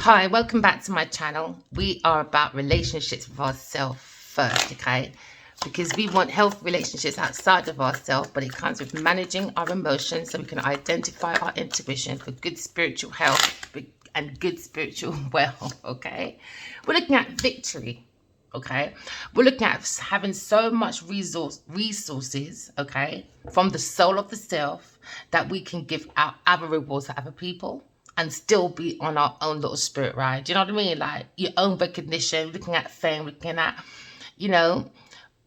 Hi, welcome back to my channel. We are about relationships with ourselves first, okay? Because we want healthy relationships outside of ourselves, but it comes with managing our emotions so we can identify our intuition for good spiritual health and good spiritual wealth, okay? We're looking at victory, okay? We're looking at having so much resources, okay, from the soul of the self that we can give out other rewards to other people and still be on our own little spirit ride. Do you know what I mean? Like your own recognition, looking at fame, looking at, you know,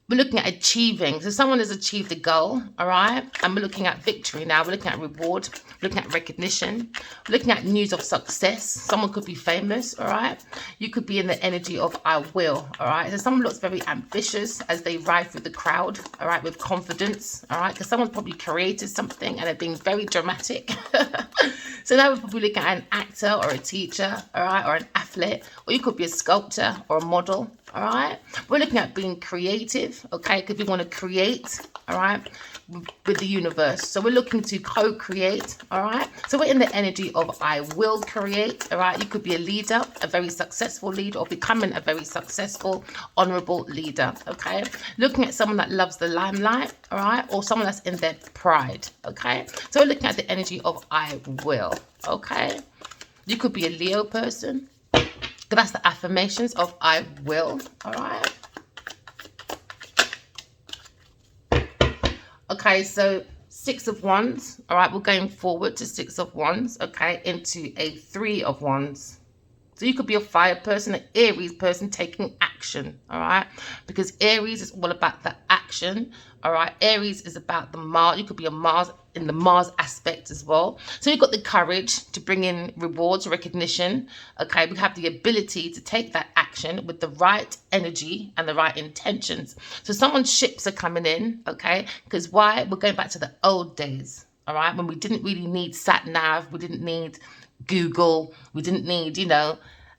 we're looking at achieving. So someone has achieved a goal, all right? And we're looking at victory now. We're looking at reward, looking at recognition, we're looking at news of success. Someone could be famous, all right? You could be in the energy of I will, all right? So someone looks very ambitious as they ride through the crowd, all right, with confidence, all right? Because someone's probably created something and they're being very dramatic. So now we're probably looking at an actor or a teacher, all right, or an athlete, or you could be a sculptor or a model, all right? We're looking at being creative, okay, because we want to create, all right, with the universe. So we're looking to co-create, all right? So we're in the energy of I will create, all right? You could be a leader, a very successful leader, or becoming a very successful, honorable leader, okay? Looking at someone that loves the limelight, all right, or someone that's in their pride, okay? So we're looking at the energy of I will, okay? You could be a Leo person. That's the affirmations of I will, all right? Okay, so 6 of Wands, all right? We're going forward to 6 of Wands, okay, into a 3 of Wands. So you could be a fire person, an Aries person taking action, all right? Because Aries is all about the action, all right? Aries is about the Mars. You could be a Mars in the Mars aspect as well. So you've got the courage to bring in rewards, recognition, okay? We have the ability to take that action with the right energy and the right intentions. So someone's ships are coming in, okay? Because why? We're going back to the old days, all right? When we didn't really need sat-nav, we didn't need Google, we didn't need, you know,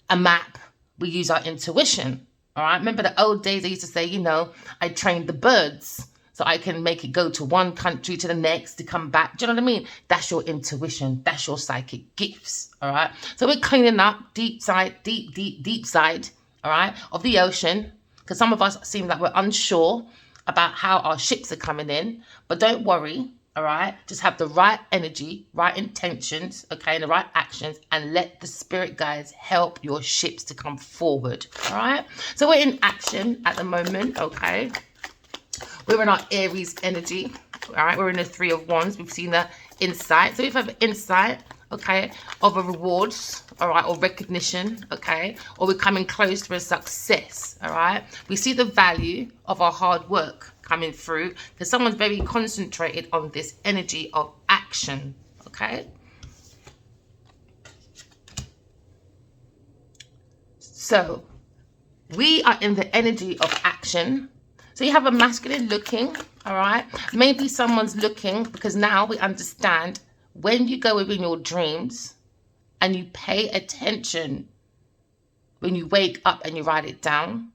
a map. We use our intuition, all right? Remember the old days, they used to say, you know, I trained the birds so I can make it go to one country to the next to come back. Do you know what I mean? That's your intuition. That's your psychic gifts, all right? So we're cleaning up deep side, deep side, all right, of the ocean, because some of us seem like we're unsure about how our ships are coming in, but don't worry. All right, just have the right energy, right intentions, okay, and the right actions, and let the spirit guides help your ships to come forward. All right, so we're in action at the moment, okay. We're in our Aries energy, all right. We're in the 3 of Wands. We've seen the insight. So if we have insight, okay, of a rewards, all right, or recognition, okay, or we're coming close to a success, all right. We see the value of our hard work coming through because someone's very concentrated on this energy of action, okay? So we are in the energy of action. So you have a masculine looking, all right? Maybe someone's looking because now we understand when you go within your dreams and you pay attention when you wake up and you write it down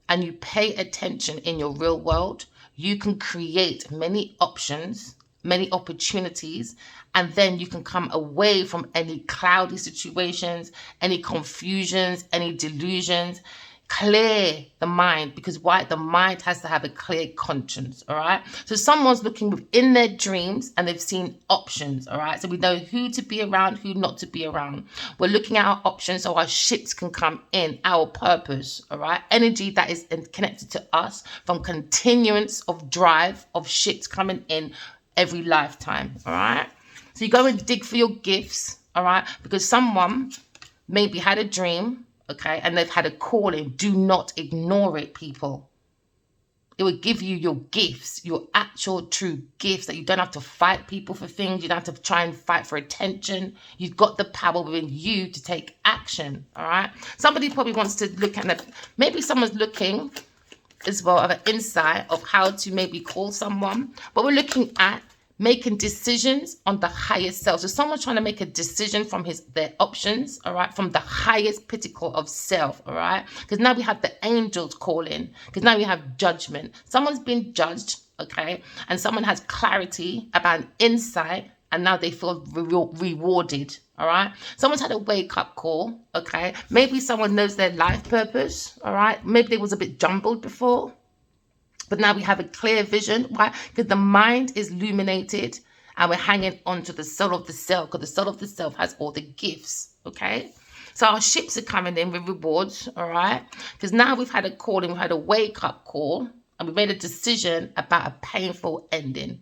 and you pay attention in your real world, you can create many options, many opportunities, and then you can come away from any cloudy situations, any confusions, any delusions. Clear the mind, because why? The mind has to have a clear conscience, all right? So someone's looking within their dreams and they've seen options, all right? So we know who to be around, who not to be around. We're looking at our options so our ships can come in, our purpose, all right? Energy that is connected to us from continuance of drive of ships coming in every lifetime, all right? So you go and dig for your gifts, all right? Because someone maybe had a dream, okay, and they've had a calling. Do not ignore it, people. It will give you your gifts, your actual true gifts, that you don't have to fight people for things. You don't have to try and fight for attention. You've got the power within you to take action, all right? Somebody probably wants to look at it. Maybe someone's looking as well of an insight of how to maybe call someone, but we're looking at making decisions on the highest self. So someone's trying to make a decision from their options, all right, from the highest pinnacle of self, all right? Because now we have the angels calling, because now we have judgment. Someone's been judged, okay, and someone has clarity about an insight, and now they feel rewarded, All right. Someone's had a wake up call. Okay. Maybe someone knows their life purpose. All right. Maybe they was a bit jumbled before, but now we have a clear vision. Why? Because the mind is illuminated and we're hanging on to the soul of the self, because the soul of the self has all the gifts. Okay. So our ships are coming in with rewards. All right. Because now we've had a call and we've had a wake up call and we made a decision about a painful ending.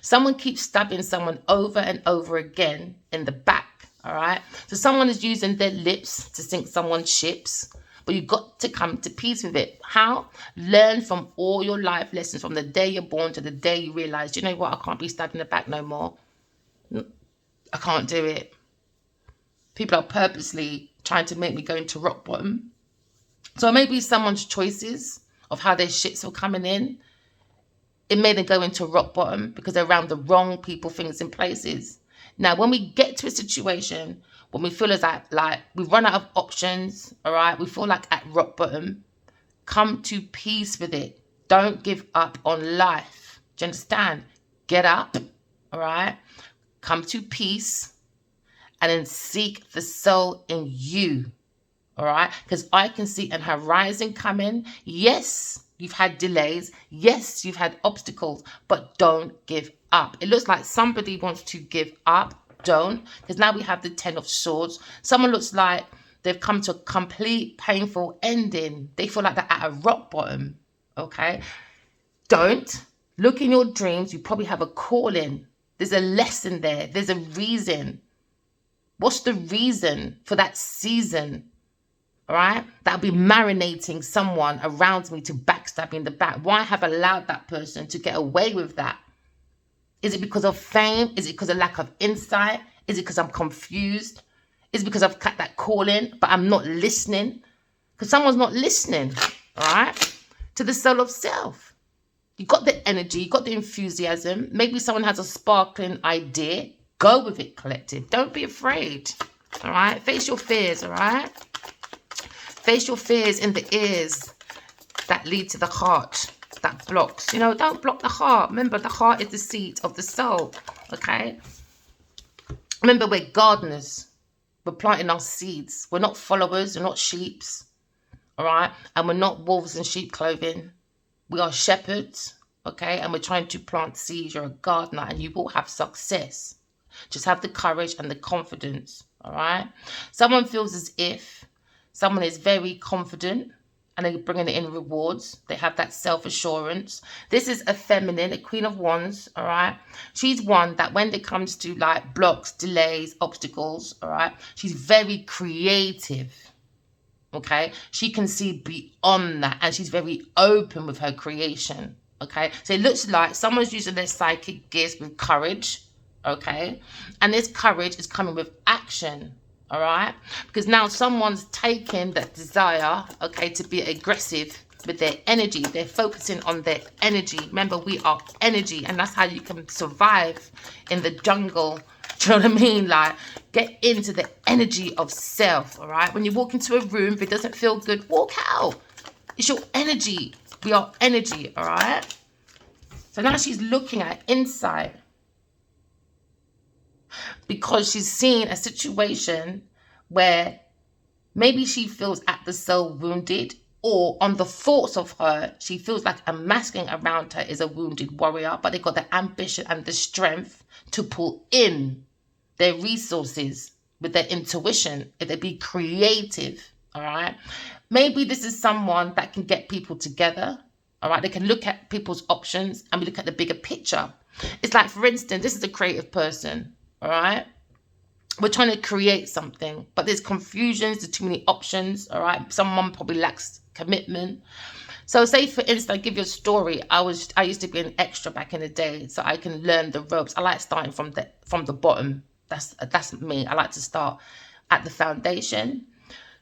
Someone keeps stabbing someone over and over again in the back. All right. So someone is using their lips to sink someone's ships, but you've got to come to peace with it. How? Learn from all your life lessons from the day you're born to the day you realize, you know what? I can't be stabbed in the back no more. I can't do it. People are purposely trying to make me go into rock bottom. So maybe someone's choices of how their shits are coming in, it made them go into rock bottom because they're around the wrong people, things, and places. Now, when we get to a situation when we feel as like we've run out of options, all right, we feel like at rock bottom, come to peace with it. Don't give up on life. Do you understand? Get up, all right, come to peace, and then seek the soul in you, all right? Because I can see an horizon coming. Yes, you've had delays. Yes, you've had obstacles, but don't give up. It looks like somebody wants to give up. Don't, because now we have the 10 of Swords. Someone looks like they've come to a complete painful ending. They feel like they're at a rock bottom, okay? Don't. Look in your dreams. You probably have a calling. There's a lesson there. There's a reason. What's the reason for that season? All right, that'll be marinating someone around me to backstab me in the back. Why have I allowed that person to get away with that? Is it because of fame? Is it because of lack of insight? Is it because I'm confused? Is it because I've cut that call in, but I'm not listening? Because someone's not listening, all right, to the soul of self. You got the energy, you got the enthusiasm. Maybe someone has a sparkling idea. Go with it, collective. Don't be afraid, all right? Face your fears, all right? Face your fears in the ears that lead to the heart, that blocks. You know, don't block the heart. Remember, the heart is the seat of the soul, okay? Remember, we're gardeners. We're planting our seeds. We're not followers. We're not sheeps, all right? And we're not wolves in sheep clothing. We are shepherds, okay? And we're trying to plant seeds. You're a gardener and you will have success. Just have the courage and the confidence, all right? Someone feels as if someone is very confident and they're bringing in rewards. They have that self-assurance. This is a feminine, a Queen of Wands, all right? She's one that when it comes to like blocks, delays, obstacles, all right? She's very creative, okay? She can see beyond that and she's very open with her creation, okay? So it looks like someone's using their psychic gifts with courage, okay? And this courage is coming with action. All right, because now someone's taken that desire, okay, to be aggressive with their energy. They're focusing on their energy. Remember, we are energy, and that's how you can survive in the jungle. Do you know what I mean? Like, get into the energy of self. All right, when you walk into a room, if it doesn't feel good, walk out. It's your energy. We are energy. All right. So now she's looking at inside, because she's seen a situation where maybe she feels at the soul wounded, or on the thoughts of her, she feels like a masculine around her is a wounded warrior, but they got the ambition and the strength to pull in their resources with their intuition, if they be creative, all right? Maybe this is someone that can get people together, all right? They can look at people's options and we look at the bigger picture. It's like, for instance, this is a creative person, all right? We're trying to create something, but there's confusions, there's too many options, all right? Someone probably lacks commitment. So say, for instance, I give you a story. I used to be an extra back in the day, so I can learn the ropes. I like starting from the bottom. That's me. I like to start at the foundation.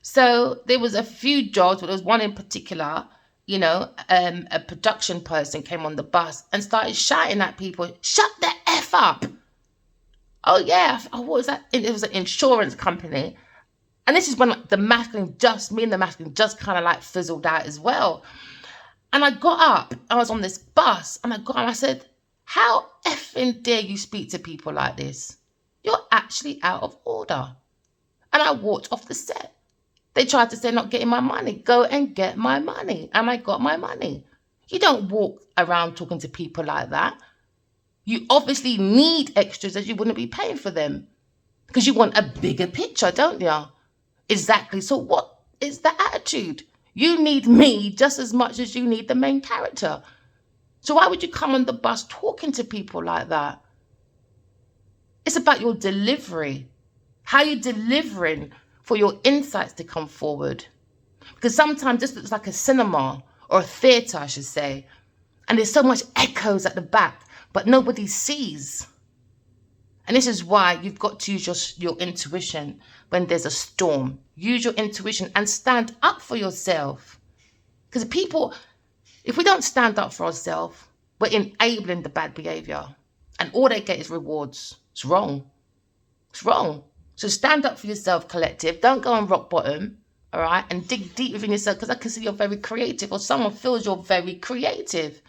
So there was a few jobs, but there was one in particular, you know, a production person came on the bus and started shouting at people, "Shut the F up." Oh, yeah. Oh, what was that? It was an insurance company. And this is when me and the masculine just kind of like fizzled out as well. And I got up. I was on this bus. And I got up and I said, "How effing dare you speak to people like this? You're actually out of order. And I walked off the set. They tried to say not getting my money. Go and get my money. And I got my money. You don't walk around talking to people like that. You obviously need extras, as you wouldn't be paying for them. Because you want a bigger picture, don't you? Exactly. So what is the attitude? You need me just as much as you need the main character. So why would you come on the bus talking to people like that? It's about your delivery. How you're delivering for your insights to come forward. Because sometimes this looks like a cinema or a theatre, I should say. And there's so much echoes at the back, but nobody sees. And this is why you've got to use your intuition when there's a storm. Use your intuition and stand up for yourself. Because people, if we don't stand up for ourselves, we're enabling the bad behavior. And all they get is rewards. It's wrong. It's wrong. So stand up for yourself, collective. Don't go on rock bottom, all right? And dig deep within yourself, because I can see you're very creative, or someone feels you're very creative.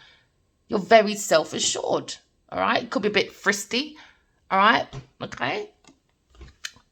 You're very self-assured, all right? It could be a bit frisky, all right? Okay?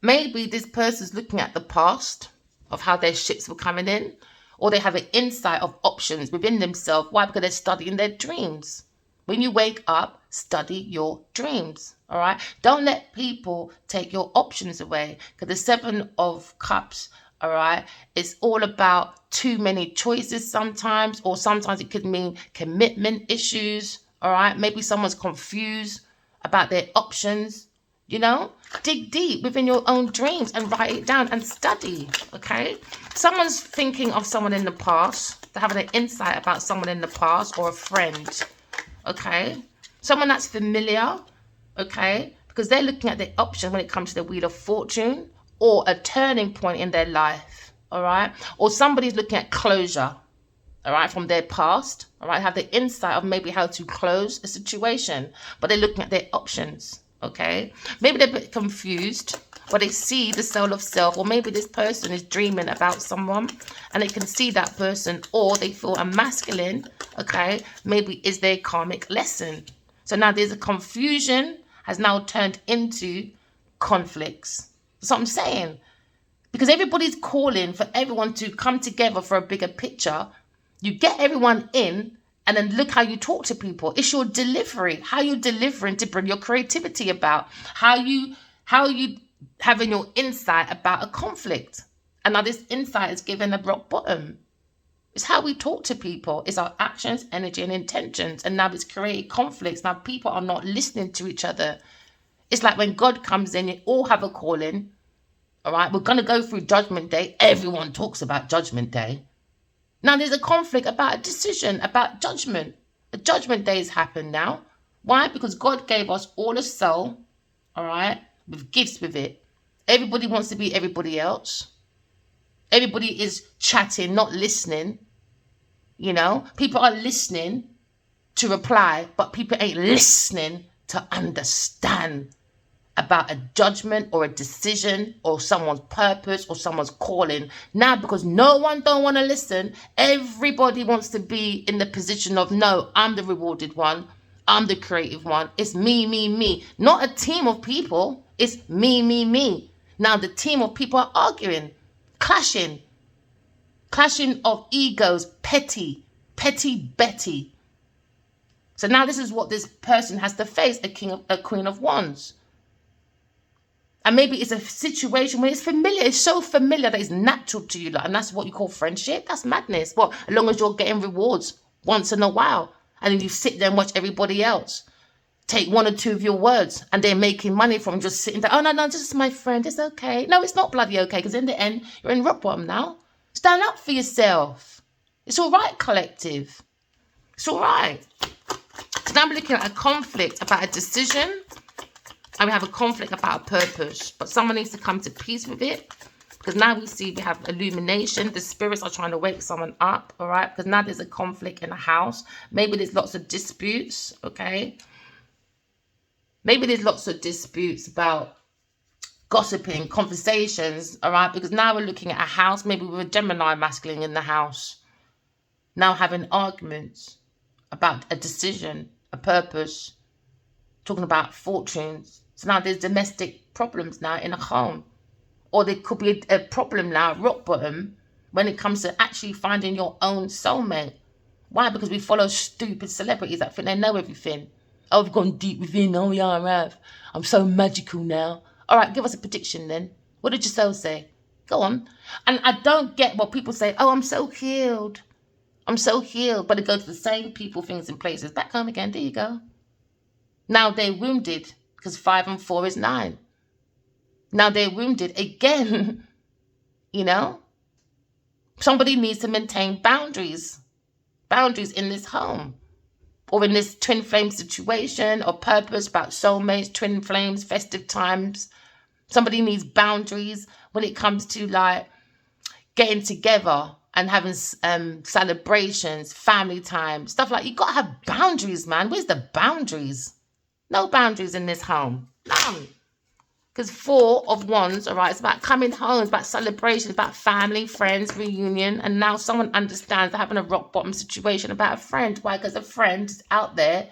Maybe this person's looking at the past of how their ships were coming in, or they have an insight of options within themselves. Why? Because they're studying their dreams. When you wake up, study your dreams, all right? Don't let people take your options away, because the 7 of Cups, all right, it's all about too many choices sometimes, or sometimes it could mean commitment issues, all right? Maybe someone's confused about their options, you know? Dig deep within your own dreams and write it down and study, okay? Someone's thinking of someone in the past. They're having an insight about someone in the past, or a friend, okay? Someone that's familiar, okay? Because they're looking at the option when it comes to the Wheel of Fortune, or a turning point in their life, all right? Or somebody's looking at closure, all right, from their past, all right? Have the insight of maybe how to close a situation, but they're looking at their options, okay? Maybe they're a bit confused, but they see the soul of self, or maybe this person is dreaming about someone and they can see that person, or they feel a masculine, okay? Maybe is their karmic lesson. So now there's a confusion has now turned into conflicts. That's what I'm saying. Because everybody's calling for everyone to come together for a bigger picture. You get everyone in, and then look how you talk to people. It's your delivery, how you're delivering to bring your creativity about, how you having your insight about a conflict. And now this insight is given a rock bottom. It's how we talk to people. It's our actions, energy, and intentions. And now it's created conflicts. Now people are not listening to each other. It's like when God comes in, you all have a calling. All right, we're going to go through Judgment Day. Everyone talks about Judgment Day. Now there's a conflict about a decision, about judgment. The Judgment Day has happened now. Why? Because God gave us all a soul, all right, with gifts with it. Everybody wants to be everybody else. Everybody is chatting, not listening. You know, people are listening to reply, but people ain't listening to understand about a judgment or a decision or someone's purpose or someone's calling. Now, because no one don't want to listen, everybody wants to be in the position of, no, I'm the rewarded one. I'm the creative one. It's me, me, me. Not a team of people. It's me, me, me. Now, the team of people are arguing, clashing of egos, petty Betty. So now this is what this person has to face, a Queen of Wands. And maybe it's a situation where it's familiar. It's so familiar that it's natural to you. And that's what you call friendship. That's madness. Well, as long as you're getting rewards once in a while. And then you sit there and watch everybody else take 1 or 2 of your words. And they're making money from just sitting there. Oh, no, this is my friend. It's okay. No, it's not bloody okay. Because in the end, you're in rock bottom now. Stand up for yourself. It's all right, collective. It's all right. So now we're looking at a conflict about a decision. And we have a conflict about a purpose. But someone needs to come to peace with it. Because now we see we have illumination. The spirits are trying to wake someone up. All right. Because now there's a conflict in a house. Maybe there's lots of disputes. Okay. Maybe there's lots of disputes about gossiping, conversations. All right. Because now we're looking at a house. Maybe with a Gemini masculine in the house. Now having arguments about a decision, a purpose. Talking about fortunes. So now there's domestic problems now in a home. Or there could be a problem now at rock bottom when it comes to actually finding your own soulmate. Why? Because we follow stupid celebrities that think they know everything. Oh, we've gone deep within. Oh, yeah, I have. I'm so magical now. All right, give us a prediction then. What did your soul say? Go on. And I don't get what people say. Oh, I'm so healed. I'm so healed. But it goes to the same people, things, and places. Back home again. There you go. Now they're wounded because 5 and 4 is 9. Now they're wounded again. You know? Somebody needs to maintain boundaries. Boundaries in this home. Or in this twin flame situation or purpose about soulmates, twin flames, festive times. Somebody needs boundaries when it comes to like getting together and having celebrations, family time, stuff like you got to have boundaries, man. Where's the boundaries? No boundaries in this home. None. Because 4 of Wands, all right, it's about coming home, it's about celebration, it's about family, friends, reunion. And now someone understands they're having a rock bottom situation about a friend. Why? Because a friend is out there,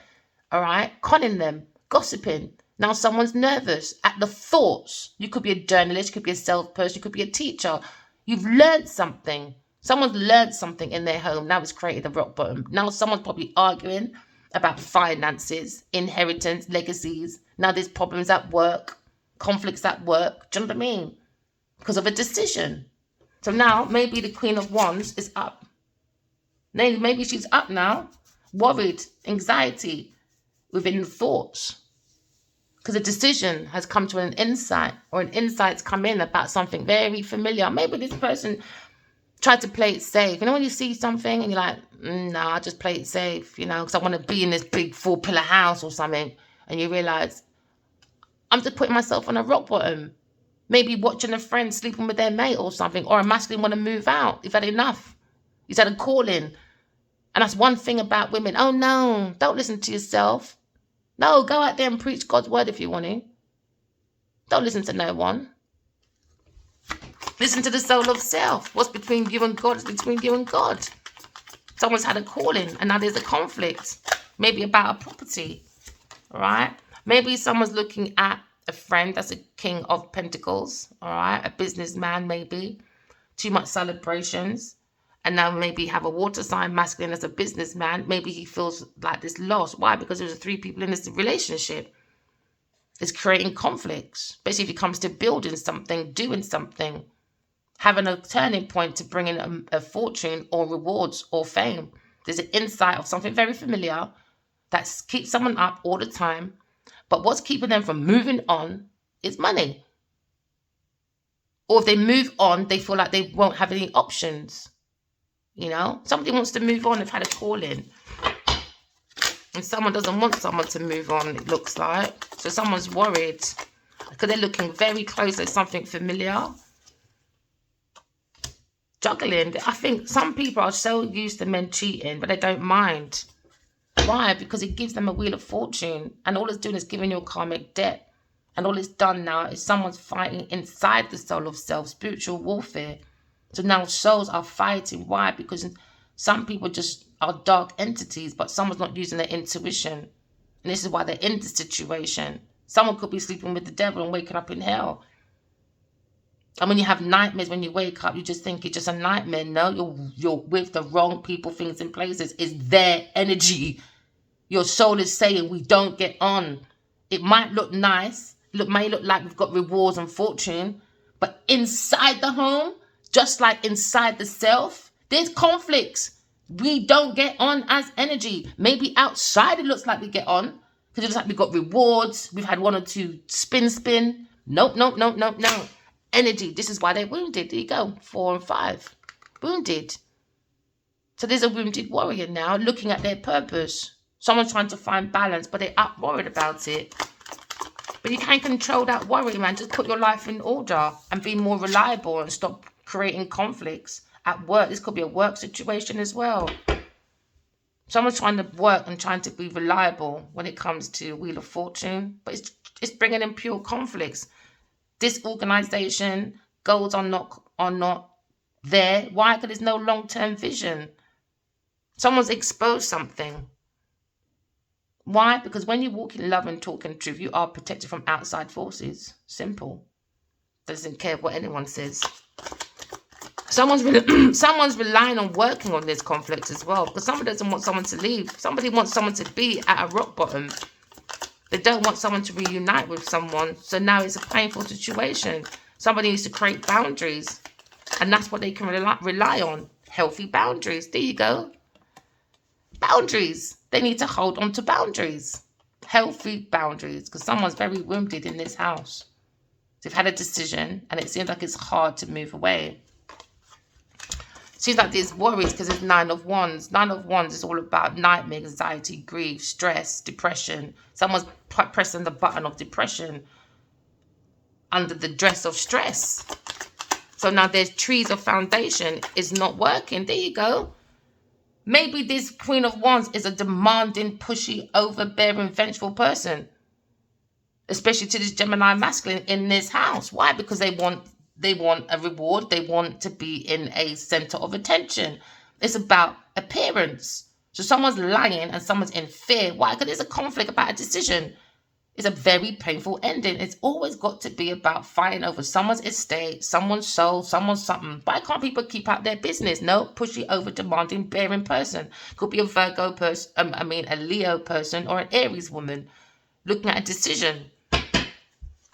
all right, conning them, gossiping. Now someone's nervous at the thoughts. You could be a journalist, you could be a salesperson, you could be a teacher. You've learned something. Someone's learned something in their home. Now it's created a rock bottom. Now someone's probably arguing about finances, inheritance, legacies. Now there's problems at work. Conflicts at work, do you know what I mean? Because of a decision. So now maybe the Queen of Wands is up. Maybe she's up now, worried, anxiety within the thoughts. Because a decision has come to an insight, or an insight's come in about something very familiar. Maybe this person tried to play it safe. You know when you see something and you're like, no, I'll just play it safe, you know, because I want to be in this big 4-pillar house or something. And you realize, I'm just putting myself on a rock bottom. Maybe watching a friend sleeping with their mate or something. Or a masculine want to move out. You've had enough. He's had a calling. And that's one thing about women. Oh, no. Don't listen to yourself. No, go out there and preach God's word if you want to. Don't listen to no one. Listen to the soul of self. What's between you and God is between you and God. Someone's had a calling and now there's a conflict. Maybe about a property. All right? Maybe someone's looking at a friend that's a King of Pentacles, all right? A businessman, maybe. Too much celebrations. And now maybe have a water sign masculine as a businessman. Maybe he feels like this loss. Why? Because there's 3 people in this relationship. It's creating conflicts. Basically, if it comes to building something, doing something, having a turning point to bring in a fortune or rewards or fame. There's an insight of something very familiar that keeps someone up all the time. But what's keeping them from moving on is money. Or if they move on, they feel like they won't have any options. You know, somebody wants to move on, they've had a calling. And someone doesn't want someone to move on, it looks like. So someone's worried because they're looking very close at something familiar. Juggling. I think some people are so used to men cheating, but they don't mind. Why? Because it gives them a wheel of fortune. And all it's doing is giving you a karmic debt. And all it's done now is someone's fighting inside the soul of self, spiritual warfare. So now souls are fighting. Why? Because some people just are dark entities, but someone's not using their intuition. And this is why they're in this situation. Someone could be sleeping with the devil and waking up in hell. And when you have nightmares, when you wake up, you just think it's just a nightmare. No, you're with the wrong people, things, and places. It's their energy. Your soul is saying we don't get on. It might look nice. May look like we've got rewards and fortune. But inside the home, just like inside the self, there's conflicts. We don't get on as energy. Maybe outside it looks like we get on. Because it looks like we've got rewards. We've had 1 or 2 spin. Nope. Energy. This is why they're wounded. There you go. 4 and 5. Wounded. So there's a wounded warrior now looking at their purpose. Someone's trying to find balance, but they're up worried about it. But you can't control that worry, man. Just put your life in order and be more reliable and stop creating conflicts at work. This could be a work situation as well. Someone's trying to work and trying to be reliable when it comes to Wheel of Fortune. But it's bringing in pure conflicts. Disorganization, goals are not there. Why? Because there's no long-term vision. Someone's exposed something. Why? Because when you walk in love and talk in truth, you are protected from outside forces. Simple. Doesn't care what anyone says. Someone's relying on working on this conflict as well, because somebody doesn't want someone to leave. Somebody wants someone to be at a rock bottom. They don't want someone to reunite with someone. So now it's a painful situation. Somebody needs to create boundaries. And that's what they can rely on. Healthy boundaries. There you go. Boundaries. They need to hold on to boundaries. Healthy boundaries. Because someone's very wounded in this house. They've had a decision and it seems like it's hard to move away. Seems like there's worries because it's 9 of Wands. 9 of Wands is all about nightmare, anxiety, grief, stress, depression. Someone's pressing the button of depression under the dress of stress. So now there's trees of foundation is not working. There you go. Maybe this Queen of Wands is a demanding, pushy, overbearing, vengeful person. Especially to this Gemini masculine in this house. Why? Because they want a reward. They want to be in a center of attention. It's about appearance. So someone's lying and someone's in fear. Why? Because there's a conflict about a decision. It's a very painful ending. It's always got to be about fighting over someone's estate, someone's soul, someone's something. Why can't people keep out their business? No, pushy, over demanding, bearing person. Could be a Virgo person, a Leo person or an Aries woman looking at a decision.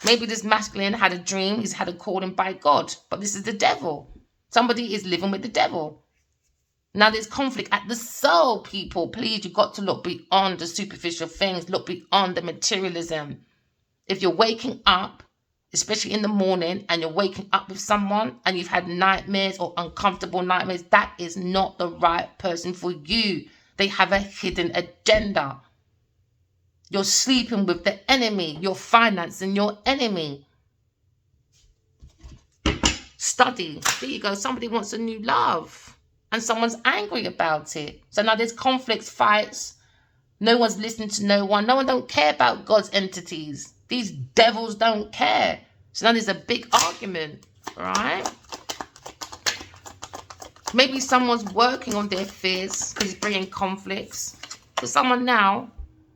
Maybe this masculine had a dream. He's had a calling by God. But this is the devil. Somebody is living with the devil. Now there's conflict at the soul, people. Please, you've got to look beyond the superficial things. Look beyond the materialism. If you're waking up, especially in the morning, and you're waking up with someone and you've had nightmares or uncomfortable nightmares, that is not the right person for you. They have a hidden agenda. You're sleeping with the enemy. You're financing your enemy. Study. There you go. Somebody wants a new love. And someone's angry about it. So now there's conflicts, fights. No one's listening to no one. No one don't care about God's entities. These devils don't care. So now there's a big argument. Right? Maybe someone's working on their fears because it's bringing conflicts. Because someone now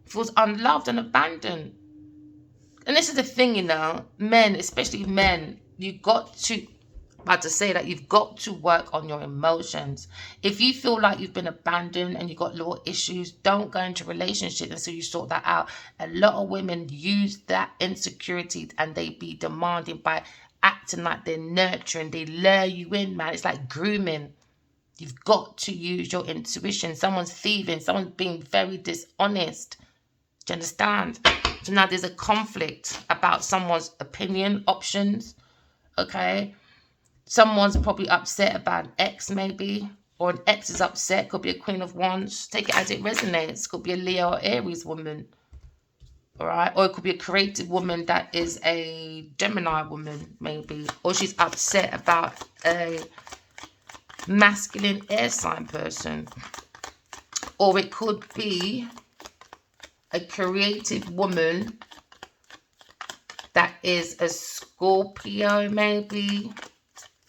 feels unloved and abandoned. And this is the thing, you know, men, especially men, you've got to work on your emotions. If you feel like you've been abandoned and you've got little issues, don't go into a relationship until you sort that out. A lot of women use that insecurity and they be demanding by acting like they're nurturing. They lure you in, man. It's like grooming. You've got to use your intuition. Someone's thieving. Someone's being very dishonest. Do you understand? So now there's a conflict about someone's opinion, options. Okay? Someone's probably upset about an ex, maybe. Or an ex is upset. Could be a Queen of Wands. Take it as it resonates. Could be a Leo or Aries woman. Alright? Or it could be a creative woman that is a Gemini woman, maybe. Or she's upset about a masculine air sign person. Or it could be a creative woman that is a Scorpio, maybe.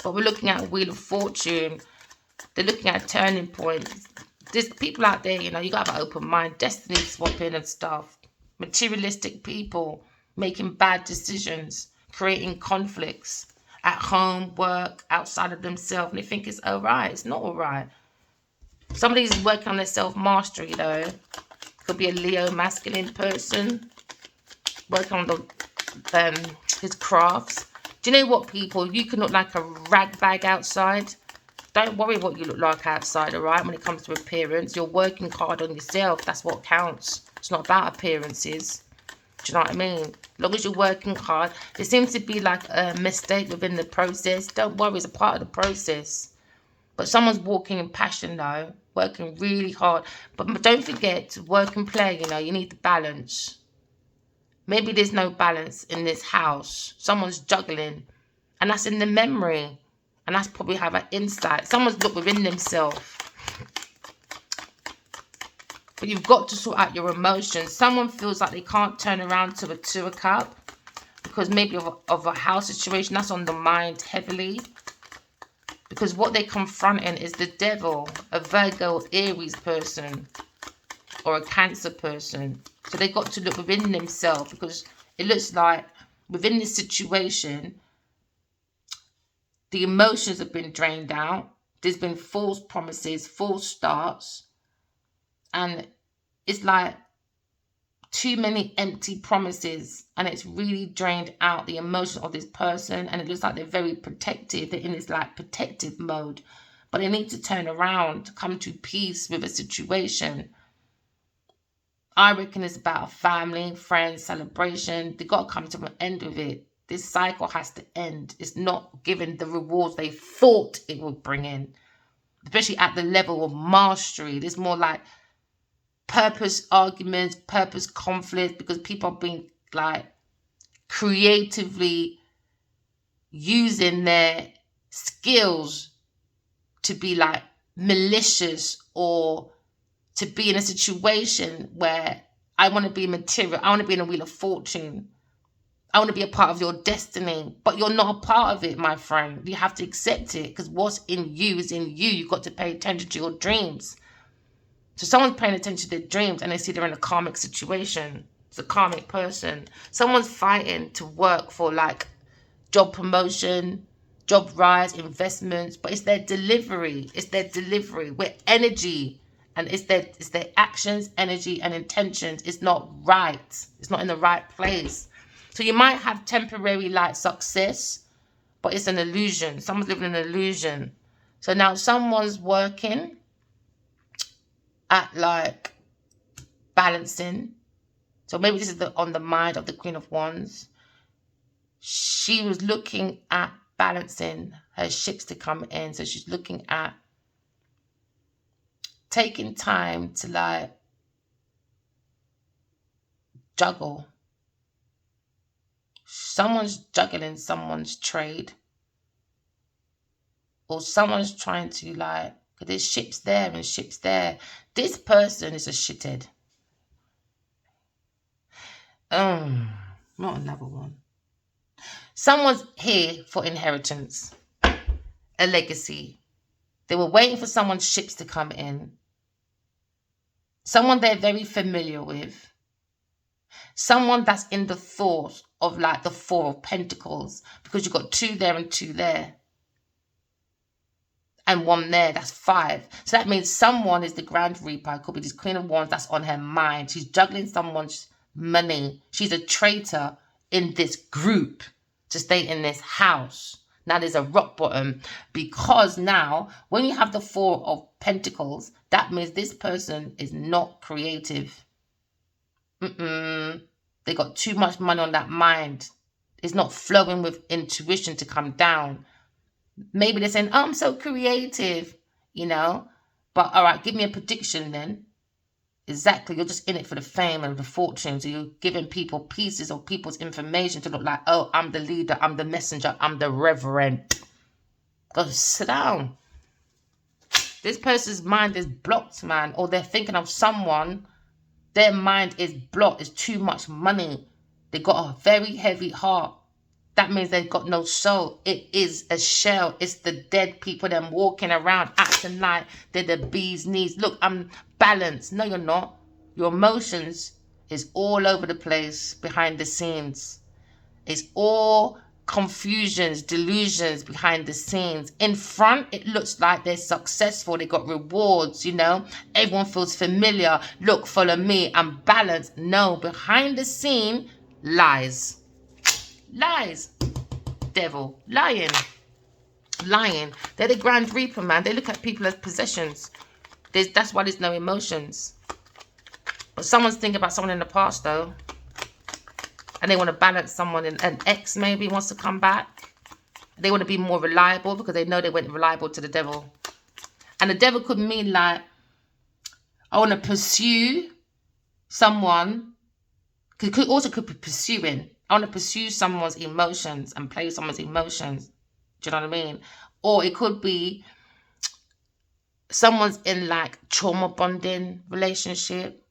But we're looking at a Wheel of Fortune. They're looking at a turning point. There's people out there, you know, you got to have an open mind. Destiny swapping and stuff. Materialistic people making bad decisions. Creating conflicts. At home, work, outside of themselves. And they think it's all right. It's not all right. Somebody's working on their self-mastery, though. Could be a Leo masculine person. Working on his crafts. Do you know what, people? You can look like a rag bag outside. Don't worry what you look like outside, all right? When it comes to appearance, you're working hard on yourself. That's what counts. It's not about appearances. Do you know what I mean? As long as you're working hard. There seems to be like a mistake within the process. Don't worry, it's a part of the process. But someone's walking in passion, though. Working really hard. But don't forget to work and play, you know. You need the balance. Maybe there's no balance in this house. Someone's juggling. And that's in the memory. And that's probably have an insight. Someone's looked within themselves. But you've got to sort out your emotions. Someone feels like they can't turn around to a 2 of Cups. Because maybe of a house situation. That's on the mind heavily. Because what they're confronting is the devil. A Virgo Aries person. Or a Cancer person. So they got to look within themselves, because it looks like within this situation, the emotions have been drained out. There's been false promises, false starts. And it's like too many empty promises, and it's really drained out the emotion of this person. And it looks like they're very protective. They're in this like protective mode, but they need to turn around to come to peace with a situation. I reckon it's about a family, friends, celebration. They got to come to an end with it. This cycle has to end. It's not giving the rewards they thought it would bring in, especially at the level of mastery. There's more like purpose arguments, purpose conflict, because people are being like creatively using their skills to be like malicious, or to be in a situation where I want to be material. I want to be in a wheel of fortune. I want to be a part of your destiny, but you're not a part of it, my friend. You have to accept it, because what's in you is in you. You've got to pay attention to your dreams. So someone's paying attention to their dreams and they see they're in a karmic situation. It's a karmic person. Someone's fighting to work for like job promotion, job rise, investments, but it's their delivery. It's their delivery. We're energy, and it's their actions, energy, and intentions. It's not right. It's not in the right place. So you might have temporary like success, but it's an illusion. Someone's living an illusion. So now someone's working at like balancing. So maybe this is on the mind of the Queen of Wands. She was looking at balancing her ships to come in. So she's looking at taking time to like juggle. Someone's juggling someone's trade, or someone's trying to like, because there's ships there and ships there. This person is a shithead. Not another one. Someone's here for inheritance, a legacy. They were waiting for someone's ships to come in. Someone they're very familiar with. Someone that's in the thought of like the Four of Pentacles, because you've got 2 there and 2 there. And 1 there, that's 5. So that means someone is the Grand Reaper. It could be this Queen of Wands that's on her mind. She's juggling someone's money. She's a traitor in this group to stay in this house. Now there's a rock bottom, because now when you have the 4 of Pentacles, that means this person is not creative. They got too much money on that mind. It's not flowing with intuition to come down. Maybe they're saying, oh, I'm so creative, you know. But all right, give me a prediction then. Exactly, you're just in it for the fame and the fortune. So you're giving people pieces of people's information to look like, oh, I'm the leader, I'm the messenger, I'm the reverend. Go sit down. This person's mind is blocked, man. Or they're thinking of someone. Their mind is blocked. It's too much money. They got a very heavy heart. That means they've got no soul. It is a shell. It's the dead people them walking around acting like they're the bee's knees. Look, I'm balanced. No, you're not. Your emotions is all over the place behind the scenes. It's all confusions, delusions behind the scenes. In front, it looks like they're successful. They got rewards, you know. Everyone feels familiar. Look, follow me. I'm balanced. No, behind the scene, lies. Lies. Devil. Lying. Lying. They're the Grand Reaper, man. They look at people as possessions. That's why there's no emotions. But someone's thinking about someone in the past, though. And they want to balance someone. An ex maybe wants to come back. They want to be more reliable because they know they went reliable to the devil. And the devil could mean like, I want to pursue someone. Could also be pursuing. I want to pursue someone's emotions and play someone's emotions. Do you know what I mean? Or it could be someone's in like trauma bonding relationship.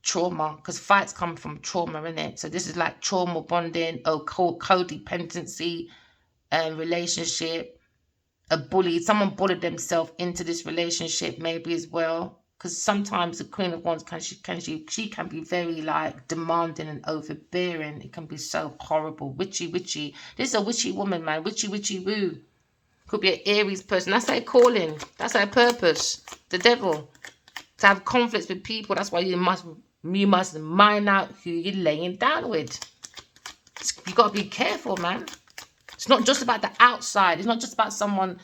Trauma, because fights come from trauma, innit? So this is like trauma bonding or codependency relationship. A bully, someone bullied themselves into this relationship maybe as well. Because sometimes the Queen of Wands she can be very like demanding and overbearing. It can be so horrible, witchy. This is a witchy woman, man. Witchy woo. Could be an Aries person. That's their calling. That's their purpose. The devil. To have conflicts with people. That's why you must mine out who you're laying down with. You got to be careful, man. It's not just about the outside. It's not just about someone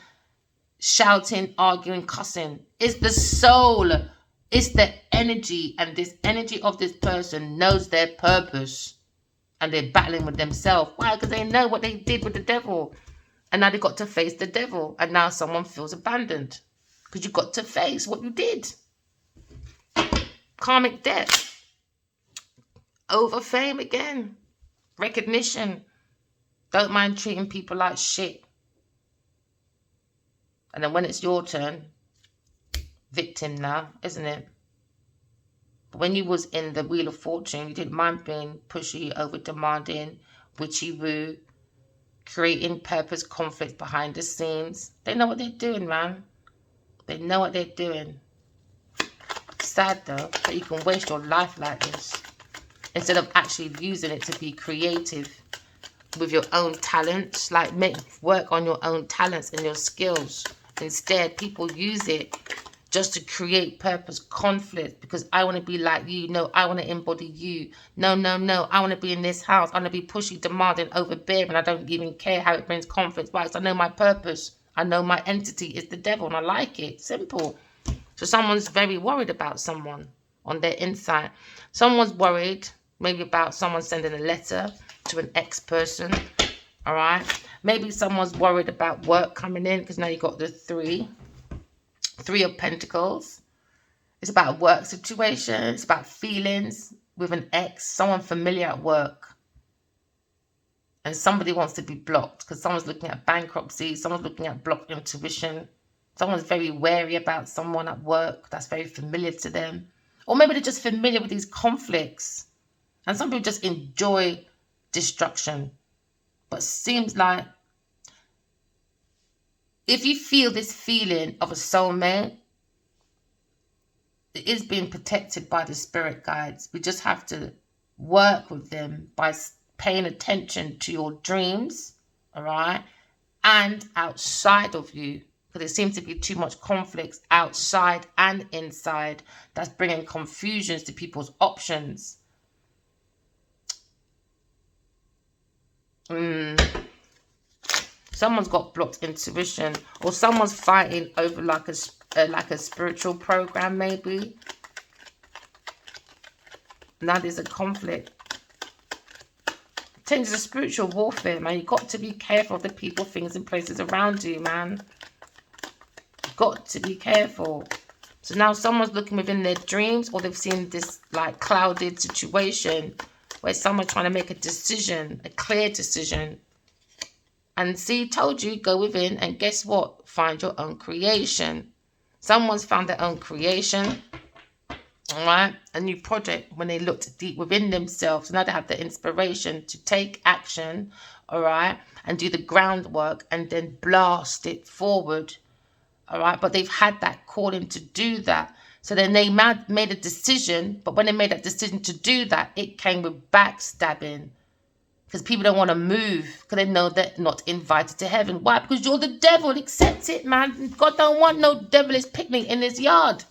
shouting, arguing, cussing. It's the soul. It's the energy. And this energy of this person knows their purpose. And they're battling with themselves. Why? Because they know what they did with the devil. And now they got to face the devil. And now someone feels abandoned. Because you got to face what you did. Karmic debt. Over fame again. Recognition. Don't mind treating people like shit. And then when it's your turn, victim now, isn't it? But when you was in the Wheel of Fortune, you didn't mind being pushy, over demanding, witchy woo, creating purpose conflict behind the scenes. They know what they're doing, man. They know what they're doing. Sad though that you can waste your life like this instead of actually using it to be creative with your own talents, like work on your own talents and your skills. Instead, people use it just to create purpose conflict because I want to be like you. No, I want to embody you. No. I want to be in this house. I want to be pushy, demanding, overbearing. I don't even care how it brings conflict. Why? Because I know my purpose. I know my entity is the devil and I like it. Simple. So someone's very worried about someone on their inside. Someone's worried maybe about someone sending a letter to an ex-person. All right. Maybe someone's worried about work coming in because now you got the Three of Pentacles. It's about a work situation. It's about feelings with an ex, someone familiar at work. And somebody wants to be blocked because someone's looking at bankruptcy. Someone's looking at blocked intuition. Someone's very wary about someone at work that's very familiar to them. Or maybe they're just familiar with these conflicts. And some people just enjoy destruction. But seems like if you feel this feeling of a soulmate, it is being protected by the spirit guides. We just have to work with them by paying attention to your dreams, all right, and outside of you. Because there seems to be too much conflicts outside and inside. That's bringing confusions to people's options. Someone's got blocked intuition, or someone's fighting over like a spiritual program, maybe. Now there's a conflict. There's a spiritual warfare, man. You've got to be careful of the people, things, and places around you, man. You've got to be careful. So now someone's looking within their dreams, or they've seen this like clouded situation where someone's trying to make a decision, a clear decision. And see, told you, go within and guess what? Find your own creation. Someone's found their own creation. All right. A new project when they looked deep within themselves. Now they have the inspiration to take action. All right. And do the groundwork and then blast it forward. All right. But they've had that calling to do that. So then they made a decision. But when they made that decision to do that, it came with backstabbing. Because people don't want to move because they know they're not invited to heaven. Why? Because you're the devil. Accept it, man. God don't want no devilish picnic in his yard.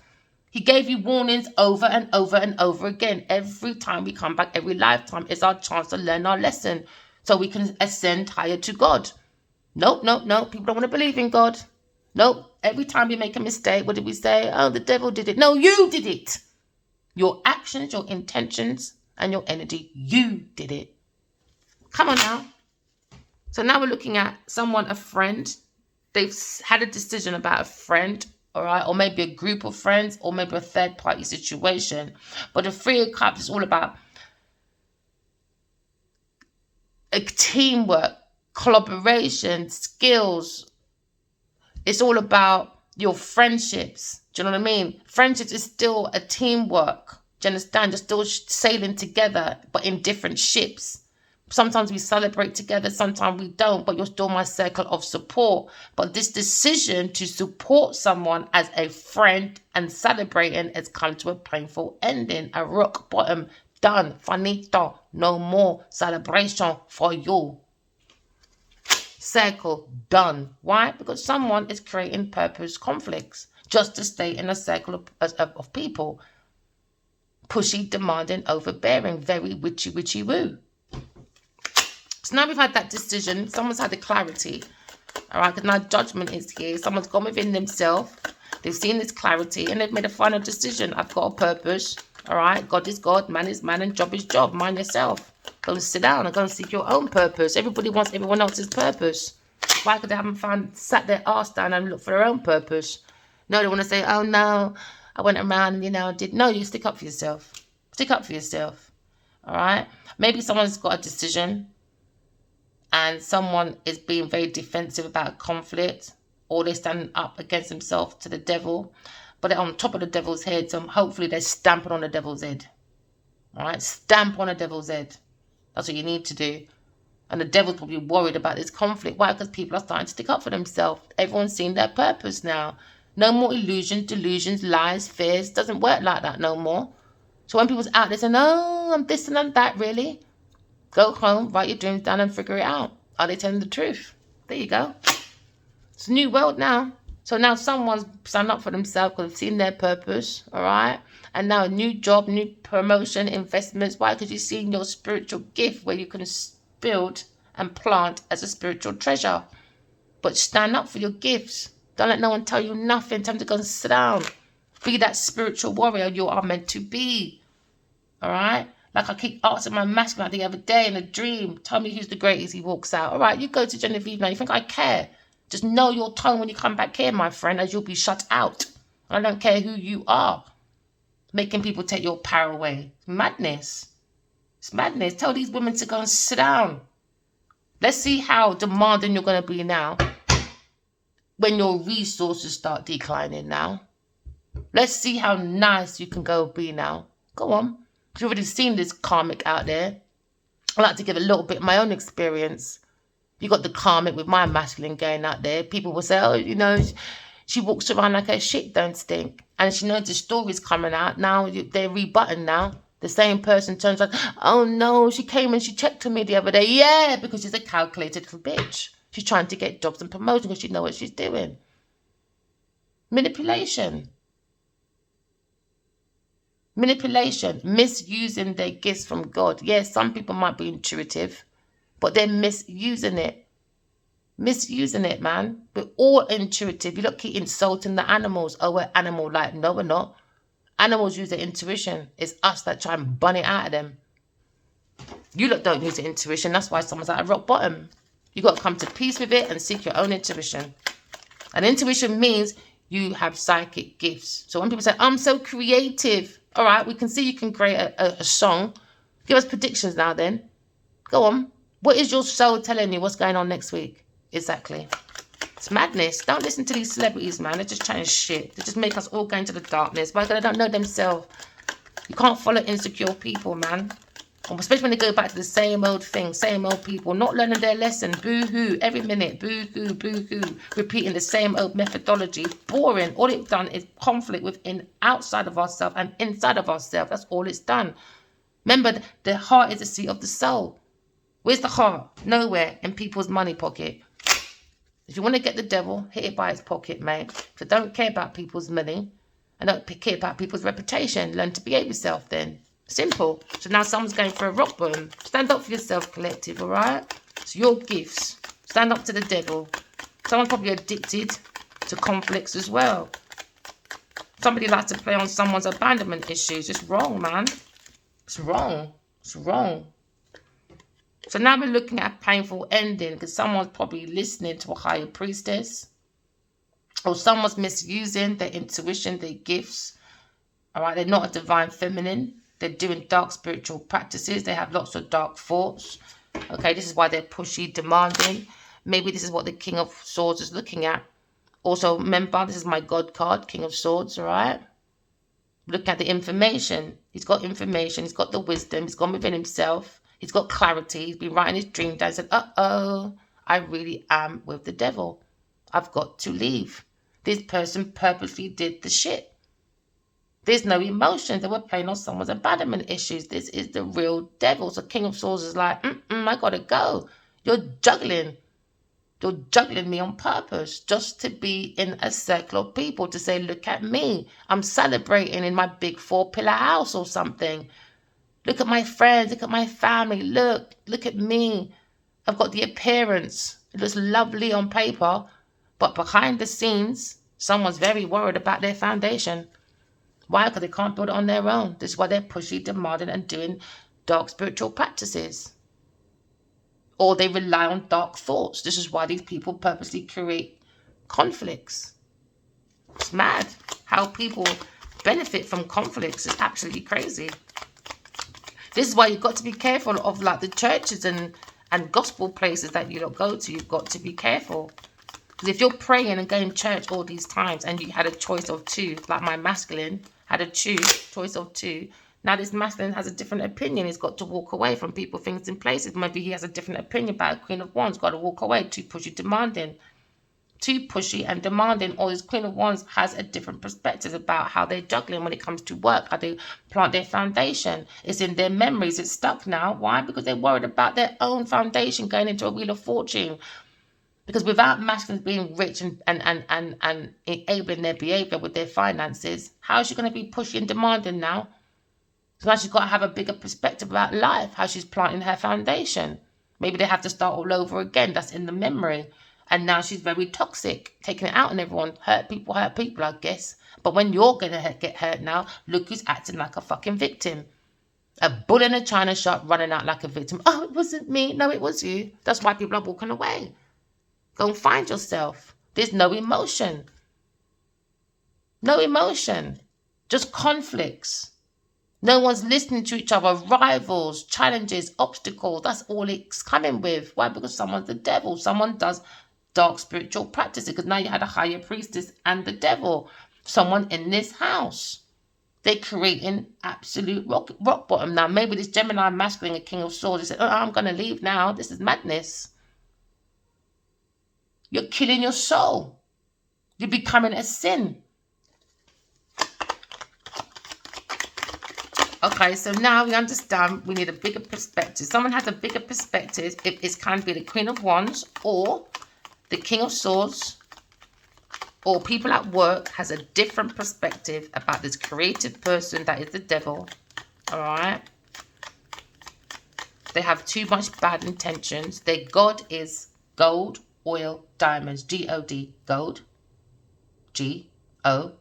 He gave you warnings over and over and over again. Every time we come back, every lifetime is our chance to learn our lesson so we can ascend higher to God. Nope. People don't want to believe in God. Nope. Every time we make a mistake, what did we say? Oh, the devil did it. No, you did it. Your actions, your intentions, and your energy, you did it. Come on now. So now we're looking at someone, a friend. They've had a decision about a friend, all right? Or maybe a group of friends, or maybe a third-party situation. But the Three of Cups is all about teamwork, collaboration, skills. It's all about your friendships. Do you know what I mean? Friendships is still a teamwork. Do you understand? You're still sailing together, but in different ships. Sometimes we celebrate together, sometimes we don't, but you're still my circle of support. But this decision to support someone as a friend and celebrating has come to a painful ending, a rock bottom. Done. Finito. No more celebration for you. Circle. Done. Why? Because someone is creating purpose conflicts just to stay in a circle of people. Pushy, demanding, overbearing. Very witchy woo. So now we've had that decision. Someone's had the clarity. All right, because now judgment is here. Someone's gone within themselves. They've seen this clarity and they've made a final decision. I've got a purpose. All right, God is God, man is man, and job is job. Mind yourself. Go and sit down and go and seek your own purpose. Everybody wants everyone else's spurpose. Why? Because they haven't sat their ass down and looked for their own purpose. No, they want to say, oh no, I went around and, did. No, you stick up for yourself. Stick up for yourself. All right. Maybe someone's got a decision and someone is being very defensive about conflict, or they're standing up against themselves to the devil, but they're on top of the devil's head, so hopefully they're stamping on the devil's head. All right, stamp on the devil's head. That's what you need to do. And the devil's probably worried about this conflict. Why? Because people are starting to stick up for themselves. Everyone's seen their purpose now. No more illusions, delusions, lies, fears. Doesn't work like that no more. So when people's out there saying, oh, I'm this and I'm that, really? Go home, write your dreams down and figure it out. Are they telling the truth? There you go. It's a new world now. So now someone's signed up for themselves because they've seen their purpose, all right? And now a new job, new promotion, investments. Why? Because you've seen your spiritual gift where you can build and plant as a spiritual treasure. But stand up for your gifts. Don't let no one tell you nothing. Time to go and sit down. Be that spiritual warrior you are meant to be, all right? Like I keep asking my masculine the other day in a dream, tell me who's the greatest. He walks out. All right, you go to Genevieve now. You think I care? Just know your tone when you come back here, my friend, as you'll be shut out. I don't care who you are. Making people take your power away. It's madness. It's madness. Tell these women to go and sit down. Let's see how demanding you're going to be now when your resources start declining now. Let's see how nice you can go be now. Go on. You've already seen this karmic out there. I like to give a little bit of my own experience. You got the karmic with my masculine going out there. People will say, oh, she walks around like her shit don't stink. And she knows the story's coming out. Now they're rebutting now. The same person turns around, oh no, she came and she checked on me the other day. Yeah, because she's a calculated little bitch. She's trying to get jobs and promotion because she knows what she's doing. Manipulation. Manipulation, misusing their gifts from God. Yes, some people might be intuitive, but they're misusing it. Misusing it, man. We're all intuitive. You look, keep insulting the animals. Oh, we're animal-like. No, we're not. Animals use their intuition. It's us that try and bun it out of them. You lot don't use the intuition. That's why someone's at a rock bottom. You got to come to peace with it and seek your own intuition. And intuition means you have psychic gifts. So when people say, I'm so creative. All right, we can see you can create a song. Give us predictions now then. Go on. What is your soul telling you what's going on next week? Exactly. It's madness. Don't listen to these celebrities, man. They're just chatting shit. They just make us all go into the darkness. Why? Because they don't know themselves. You can't follow insecure people, man. Especially when they go back to the same old thing, same old people, not learning their lesson. Boo-hoo, every minute, boo-hoo, boo-hoo. Repeating the same old methodology. Boring. All it's done is conflict within, outside of ourselves and inside of ourselves. That's all it's done. Remember, the heart is the seat of the soul. Where's the heart? Nowhere. In people's money pocket. If you want to get the devil, hit it by its pocket, mate. If you don't care about people's money and don't care about people's reputation, learn to behave yourself then. Simple. So now someone's going for a rock bottom. Stand up for yourself, collective, all right? It's your gifts. Stand up to the devil. Someone's probably addicted to conflicts as well. Somebody likes to play on someone's abandonment issues. It's wrong, man. It's wrong. It's wrong. So now we're looking at a painful ending because someone's probably listening to a higher priestess. Or someone's misusing their intuition, their gifts. All right, they're not a divine feminine. They're doing dark spiritual practices. They have lots of dark thoughts. Okay, this is why they're pushy, demanding. Maybe this is what the King of Swords is looking at. Also, remember, this is my God card, King of Swords, all right? Look at the information. He's got information. He's got the wisdom. He's gone within himself. He's got clarity. He's been writing his dream down. He said, uh-oh, I really am with the devil. I've got to leave. This person purposely did the shit. There's no emotions. They were playing on someone's abandonment issues. This is the real devil. So King of Swords is like, I gotta go. You're juggling. You're juggling me on purpose just to be in a circle of people to say, look at me. I'm celebrating in my big 4-pillar house or something. Look at my friends. Look at my family. Look at me. I've got the appearance. It looks lovely on paper. But behind the scenes, someone's very worried about their foundation. Why? Because they can't build it on their own. This is why they're pushy, demanding, and doing dark spiritual practices. Or they rely on dark thoughts. This is why these people purposely create conflicts. It's mad how people benefit from conflicts. It's absolutely crazy. This is why you've got to be careful of like the churches and gospel places that you don't go to. You've got to be careful. Because if you're praying and going to church all these times and you had a choice of two, like my masculine had a choice of two, now this masculine has a different opinion. He's got to walk away from people, things, and places. Maybe he has a different opinion about a Queen of Wands. Got to walk away. Too pushy, demanding. Too pushy and demanding. Or his Queen of Wands has a different perspective about how they're juggling when it comes to work, how they plant their foundation. It's in their memories. It's stuck now. Why? Because they're worried about their own foundation going into a wheel of fortune. Because without masculines being rich and enabling their behavior with their finances, how is she going to be pushy and demanding now? So now she's got to have a bigger perspective about life, how she's planting her foundation. Maybe they have to start all over again. That's in the memory. And now she's very toxic, taking it out on everyone. Hurt people, I guess. But when you're going to get hurt now, look who's acting like a fucking victim. A bull in a china shop running out like a victim. Oh, it wasn't me. No, it was you. That's why people are walking away. Go and find yourself. There's no emotion. No emotion. Just conflicts. No one's listening to each other. Rivals, challenges, obstacles. That's all it's coming with. Why? Because someone's the devil. Someone does dark spiritual practices. Because now you had a higher priestess and the devil. Someone in this house. They're creating absolute rock bottom. Now, maybe this Gemini masculine, a King of Swords, he said, oh, I'm going to leave now. This is madness. You're killing your soul. You're becoming a sin. Okay, so now we understand we need a bigger perspective. Someone has a bigger perspective. It can be the Queen of Wands or the King of Swords, or people at work has a different perspective about this creative person that is the devil. All right. They have too much bad intentions. Their God is gold, oil, diamonds. G-O-D, gold. G-O,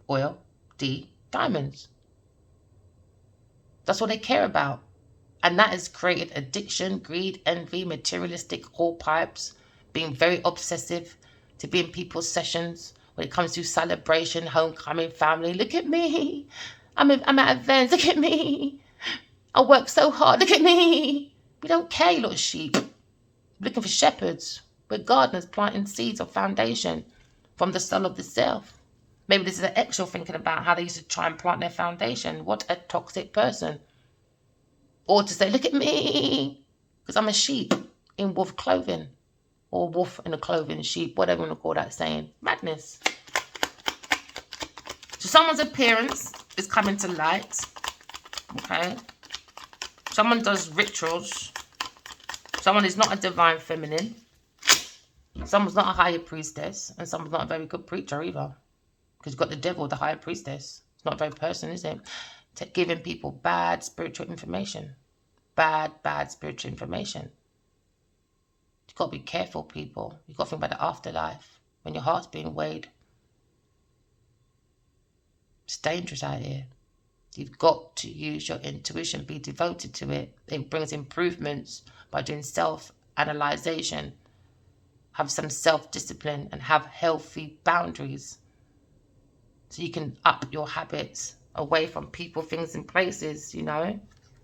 oil, D, diamonds. That's what they care about. And that has created addiction, greed, envy, materialistic horpipes, being very obsessive, to be in people's sessions when it comes to celebration, homecoming, family. Look at me. I'm at events. Look at me. I work so hard. Look at me. We don't care, you little sheep. We're looking for shepherds. We're gardeners planting seeds of foundation from the soul of the self. Maybe this is an ex you're thinking about, how they used to try and plant their foundation. What a toxic person. Or to say, look at me, because I'm a sheep in wolf clothing. Or wolf in a clothing, sheep, whatever you want to call that saying. Madness. So someone's appearance is coming to light. Okay. Someone does rituals. Someone is not a divine feminine. Someone's not a higher priestess. And someone's not a very good preacher either. Because you've got the devil, the higher priestess. It's not a very person, is it? Giving people bad spiritual information. Bad spiritual information. You've got to be careful, people. You've got to think about the afterlife. When your heart's being weighed. It's dangerous out here. You've got to use your intuition. Be devoted to it. It brings improvements by doing self-analyzation. Have some self-discipline and have healthy boundaries. So you can up your habits away from people, things, and places, you know.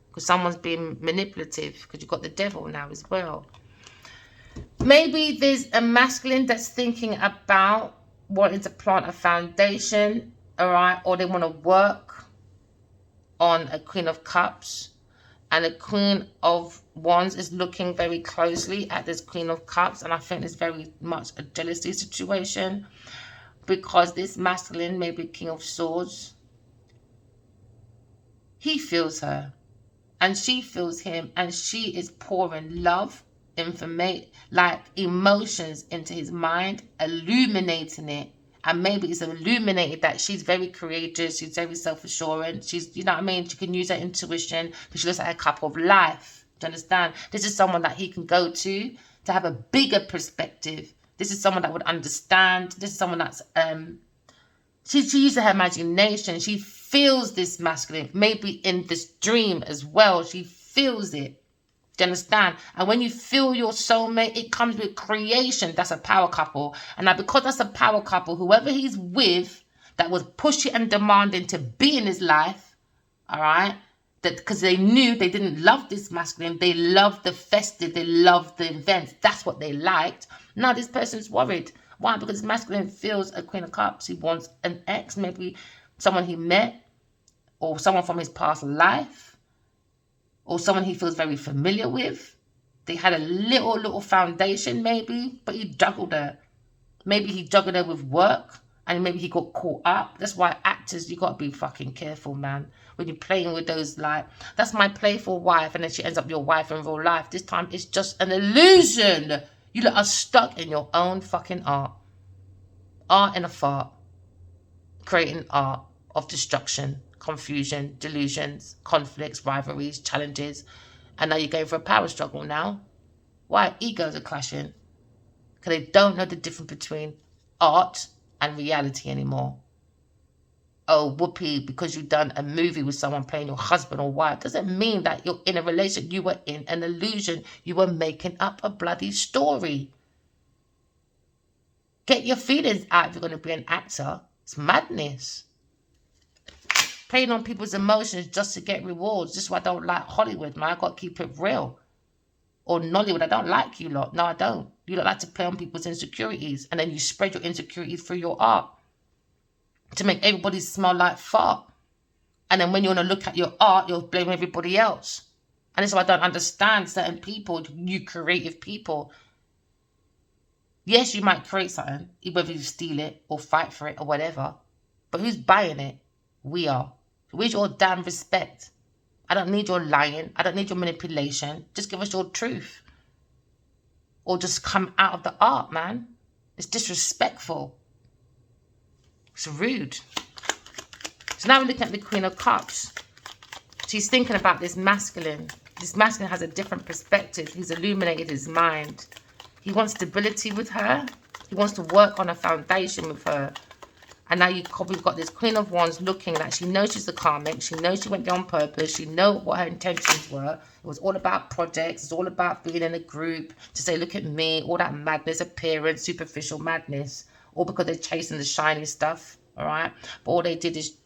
Because someone's being manipulative. Because you've got the devil now as well. Maybe there's a masculine that's thinking about wanting to plant a foundation, all right, or they want to work on a Queen of Cups. And the Queen of Wands is looking very closely at this Queen of Cups. And I think it's very much a jealousy situation. Because this masculine, maybe King of Swords, he feels her. And she feels him. And she is pouring love, information, like emotions into his mind, illuminating it. And maybe it's illuminated that she's very courageous, she's very self-assured, she's, you know what I mean, she can use her intuition because she looks like a cup of life. Do you understand? This is someone that he can go to have a bigger perspective. This is someone that would understand. This is someone that's, she uses her imagination. She feels this masculine, maybe in this dream as well. She feels it. Do you understand? And when you feel your soulmate, it comes with creation. That's a power couple. And now because that's a power couple, whoever he's with that was pushy and demanding to be in his life, all right, that because they knew they didn't love this masculine, they loved the festive, they loved the events. That's what they liked. Now this person's worried. Why? Because this masculine feels a Queen of Cups. He wants an ex, maybe someone he met or someone from his past life. Or someone he feels very familiar with. They had a little foundation maybe, but he juggled her. Maybe he juggled her with work and maybe he got caught up. That's why actors, you got to be fucking careful, man. When you're playing with those, like, that's my playful wife and then she ends up your wife in real life. This time it's just an illusion. You lot are stuck in your own fucking art. Art in a fart. Creating art of destruction. Confusion, delusions, conflicts, rivalries, challenges. And now you're going for a power struggle now. Why? Egos are clashing. Because they don't know the difference between art and reality anymore. Oh, whoopee, because you've done a movie with someone playing your husband or wife doesn't mean that you're in a relationship. You were in an illusion. You were making up a bloody story. Get your feelings out if you're going to be an actor. It's madness. Playing on people's emotions just to get rewards. This is why I don't like Hollywood, man. I got to keep it real. Or Nollywood. I don't like you lot. No, I don't. You lot like to play on people's insecurities. And then you spread your insecurities through your art. To make everybody smell like fart. And then when you want to look at your art, you'll blame everybody else. And this is why I don't understand certain people, you creative people. Yes, you might create something, whether you steal it or fight for it or whatever. But who's buying it? We are. Where's your damn respect? I don't need your lying. I don't need your manipulation. Just give us your truth. Or just come out of the art, man. It's disrespectful. It's rude. So now we're looking at the Queen of Cups. She's thinking about this masculine. This masculine has a different perspective. He's illuminated his mind. He wants stability with her. He wants to work on a foundation with her. And now you've probably got this Queen of Wands looking like she knows she's a karmic. She knows she went there on purpose. She knows what her intentions were. It was all about projects. It's all about being in a group to say, look at me. All that madness, appearance, superficial madness. All because they're chasing the shiny stuff. All right. But all they did is,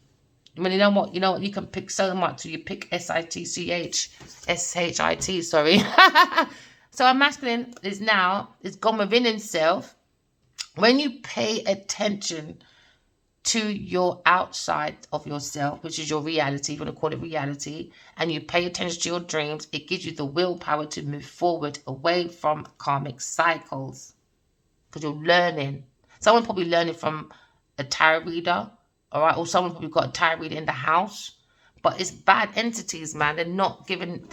I mean, you know what? You can pick so much. You pick S-I-T-C-H-S-H-I-T, sorry. So a masculine is gone within himself. When you pay attention to your outside of yourself, which is your reality, if you want to call it reality, and you pay attention to your dreams, it gives you the willpower to move forward away from karmic cycles. Because you're learning. Someone probably learning from a tarot reader, all right, or someone probably got a tarot reader in the house. But it's bad entities, man. They're not giving.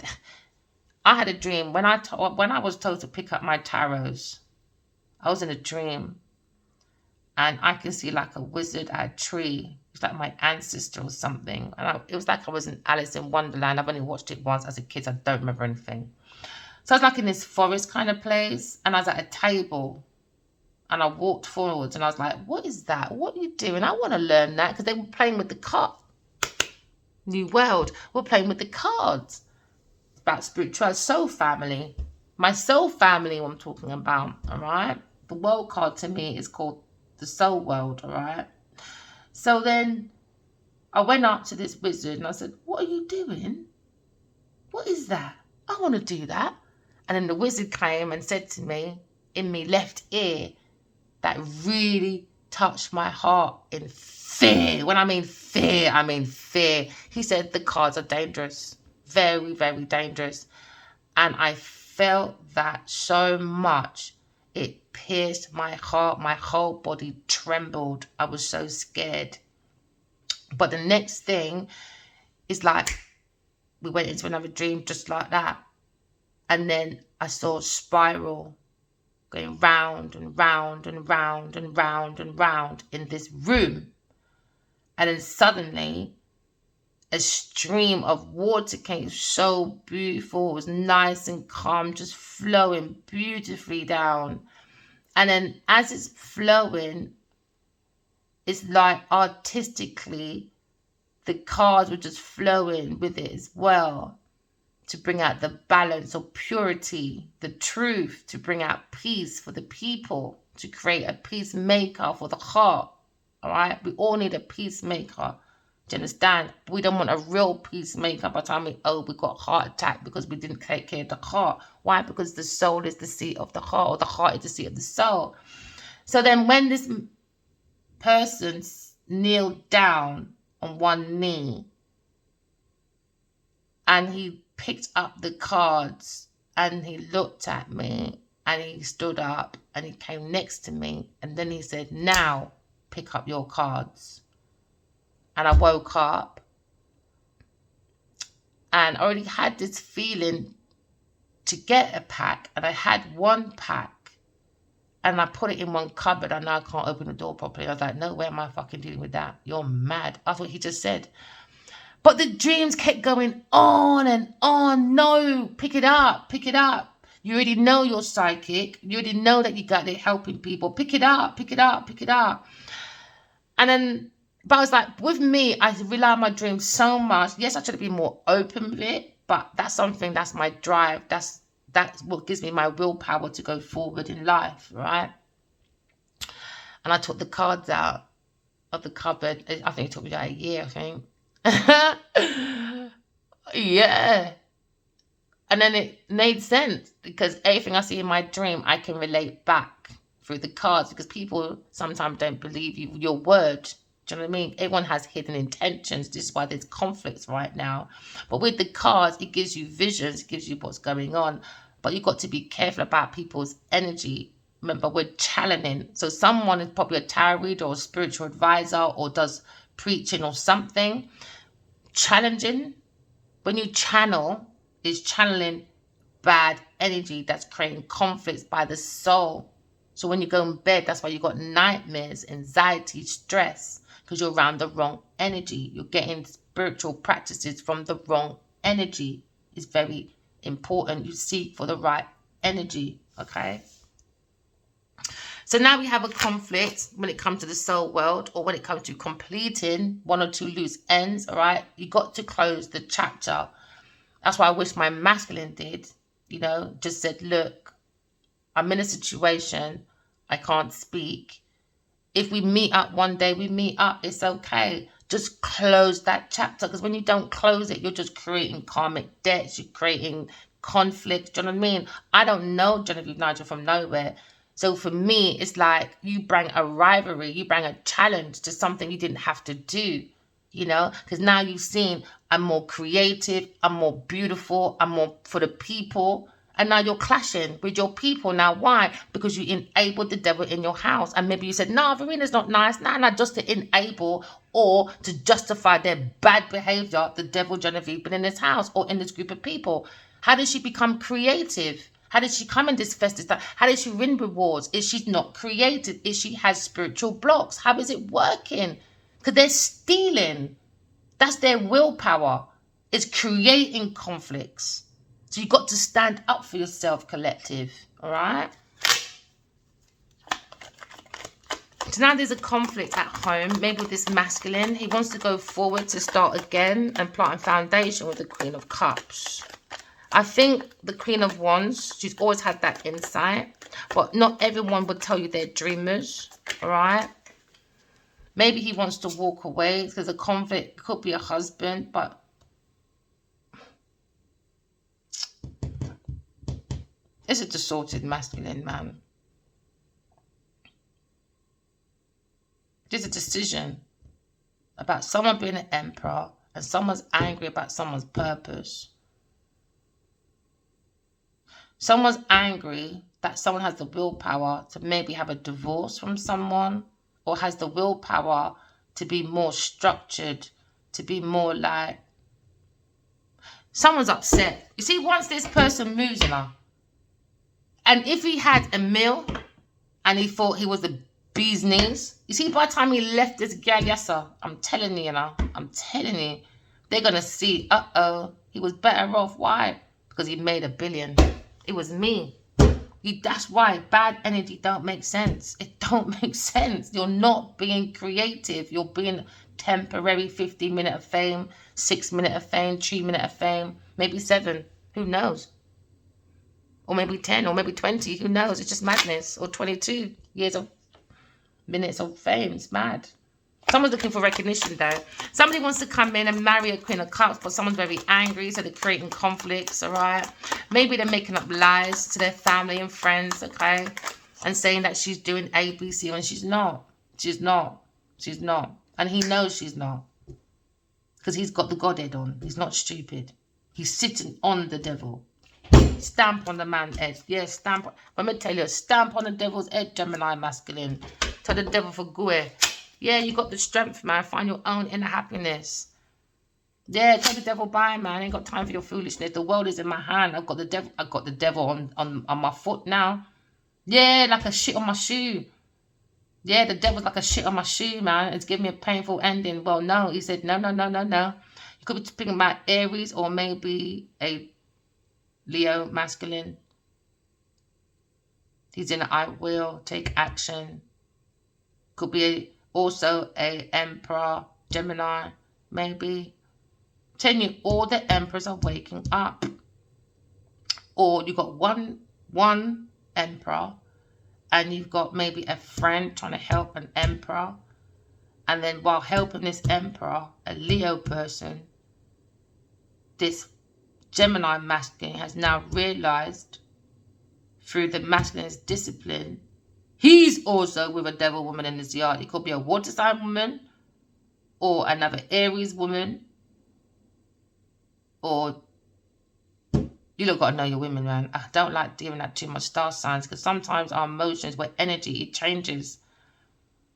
I had a dream when I was told to pick up my tarots. I was in a dream. And I can see like a wizard at a tree. It's like my ancestor or something. And it was like I was in Alice in Wonderland. I've only watched it once as a kid. So I don't remember anything. So I was like in this forest kind of place. And I was at a table. And I walked forwards. And I was like, what is that? What are you doing? I want to learn that. Because they were playing with the card. New World. We're playing with the cards. It's about spiritual soul family. My soul family I'm talking about. All right. The world card to me is called the soul world, all right? So then I went up to this wizard and I said, what are you doing? What is that? I want to do that. And then the wizard came and said to me in my left ear that really touched my heart in fear. When I mean fear, I mean fear. He said the cards are dangerous. Very, very dangerous. And I felt that so much. It pierced my heart. My whole body trembled. I was so scared. But the next thing is like we went into another dream just like that. And then I saw a spiral going round and round and round and round and round in this room. And then suddenly a stream of water came, so beautiful. It was nice and calm, just flowing beautifully down. And then as it's flowing, it's like artistically, the cards were just flowing with it as well, to bring out the balance or purity, the truth, to bring out peace for the people, to create a peacemaker for the heart. All right? We all need a peacemaker. Do you understand? We don't want a real peacemaker by the time we got heart attack because we didn't take care of the heart. Why? Because the soul is the seat of the heart, or the heart is the seat of the soul. So then when this person kneeled down on one knee and he picked up the cards and he looked at me and he stood up and he came next to me and then he said, now pick up your cards. And I woke up and I already had this feeling to get a pack, and I had one pack and I put it in one cupboard. I know I can't open the door properly. I was like, no way am I fucking dealing with that. You're mad. That's what he just said. But the dreams kept going on and on. No, pick it up, pick it up. You already know you're psychic. You already know that you got it helping people. Pick it up, pick it up, pick it up. And then, but I was like, with me, I rely on my dreams so much. Yes, I should have been more open with it, but that's something, that's my drive. That's what gives me my willpower to go forward in life, right? And I took the cards out of the cupboard. I think it took me like a year, I think. Yeah. And then it made sense because everything I see in my dream, I can relate back through the cards, because people sometimes don't believe you, your word. Do you know what I mean? Everyone has hidden intentions. This is why there's conflicts right now. But with the cards, it gives you visions, it gives you what's going on. But you've got to be careful about people's energy. Remember, we're channeling. So someone is probably a tarot reader or a spiritual advisor or does preaching or something. Challenging. When you channel, is channeling bad energy that's creating conflicts by the soul. So when you go in bed, that's why you got nightmares, anxiety, stress, because you're around the wrong energy. You're getting spiritual practices from the wrong energy. It's very important you seek for the right energy, okay? So now we have a conflict when it comes to the soul world, or when it comes to completing one or two loose ends, all right? You got to close the chapter. That's why I wish my masculine did, just said, look, I'm in a situation, I can't speak. If we meet up one day, we meet up, it's okay. Just close that chapter, because when you don't close it, you're just creating karmic debts, you're creating conflict. Do you know what I mean? I don't know Genevieve Nigel from nowhere. So for me, it's like you bring a rivalry, you bring a challenge to something you didn't have to do, because now you've seen I'm more creative, I'm more beautiful, I'm more for the people. And now you're clashing with your people. Now, why? Because you enabled the devil in your house. And maybe you said, no, Verena's not nice. No, just to enable or to justify their bad behavior, the devil Genevieve been in this house or in this group of people. How did she become creative? How did she come in this festive stuff? How did she win rewards? Is she not creative? Is she has spiritual blocks? How is it working? Because they're stealing. That's their willpower. It's creating conflicts. So you've got to stand up for yourself, collective. All right? So now there's a conflict at home. Maybe with this masculine. He wants to go forward to start again and plant a foundation with the Queen of Cups. I think the Queen of Wands, she's always had that insight. But not everyone would tell you they're dreamers. All right? Maybe he wants to walk away because a conflict could be a husband, but it's a distorted masculine man. There's a decision about someone being an emperor and someone's angry about someone's purpose. Someone's angry that someone has the willpower to maybe have a divorce from someone, or has the willpower to be more structured, to be more like, someone's upset. You see, once this person moves, and if he had a meal and he thought he was the bee's knees, you see, by the time he left this gal, yes sir, I'm telling you, I'm telling you, they're gonna see, he was better off. Why? Because he made $1 billion. It was me. That's why bad energy don't make sense. It don't make sense. You're not being creative. You're being temporary. 15-minute of fame, 6-minute of fame, 3-minute of fame, maybe 7. Who knows? Or maybe 10, or maybe 20. Who knows? It's just madness. Or 22 years of minutes of fame. It's mad. Someone's looking for recognition, though. Somebody wants to come in and marry a Queen of Cups, but someone's very angry, so they're creating conflicts, all right? Maybe they're making up lies to their family and friends, okay? And saying that she's doing A, B, C, when she's not. She's not. She's not. And he knows she's not. Because he's got the Godhead on. He's not stupid. He's sitting on the devil. Stamp on the man's head. Yes, stamp. Let me tell you, stamp on the devil's head, Gemini masculine. Tell the devil for Gue. Yeah, you got the strength, man. Find your own inner happiness. Yeah, tell the devil bye, man. I ain't got time for your foolishness. The world is in my hand. I've got the devil on my foot now. Yeah, like a shit on my shoe. Yeah, the devil's like a shit on my shoe, man. It's giving me a painful ending. Well, no. He said, no. You could be speaking about Aries or maybe a Leo masculine. He's in I will take action. Could be also a Emperor, Gemini, maybe. Telling you, all the emperors are waking up. Or you've got one emperor, and you've got maybe a friend trying to help an emperor. And then while helping this emperor, a Leo person, this Gemini masculine has now realized through the masculine's discipline, he's also with a devil woman in his yard. It could be a water sign woman, or another Aries woman, or you look got to know your women, man. I don't like giving that too much star signs, because sometimes our emotions, where energy, it changes.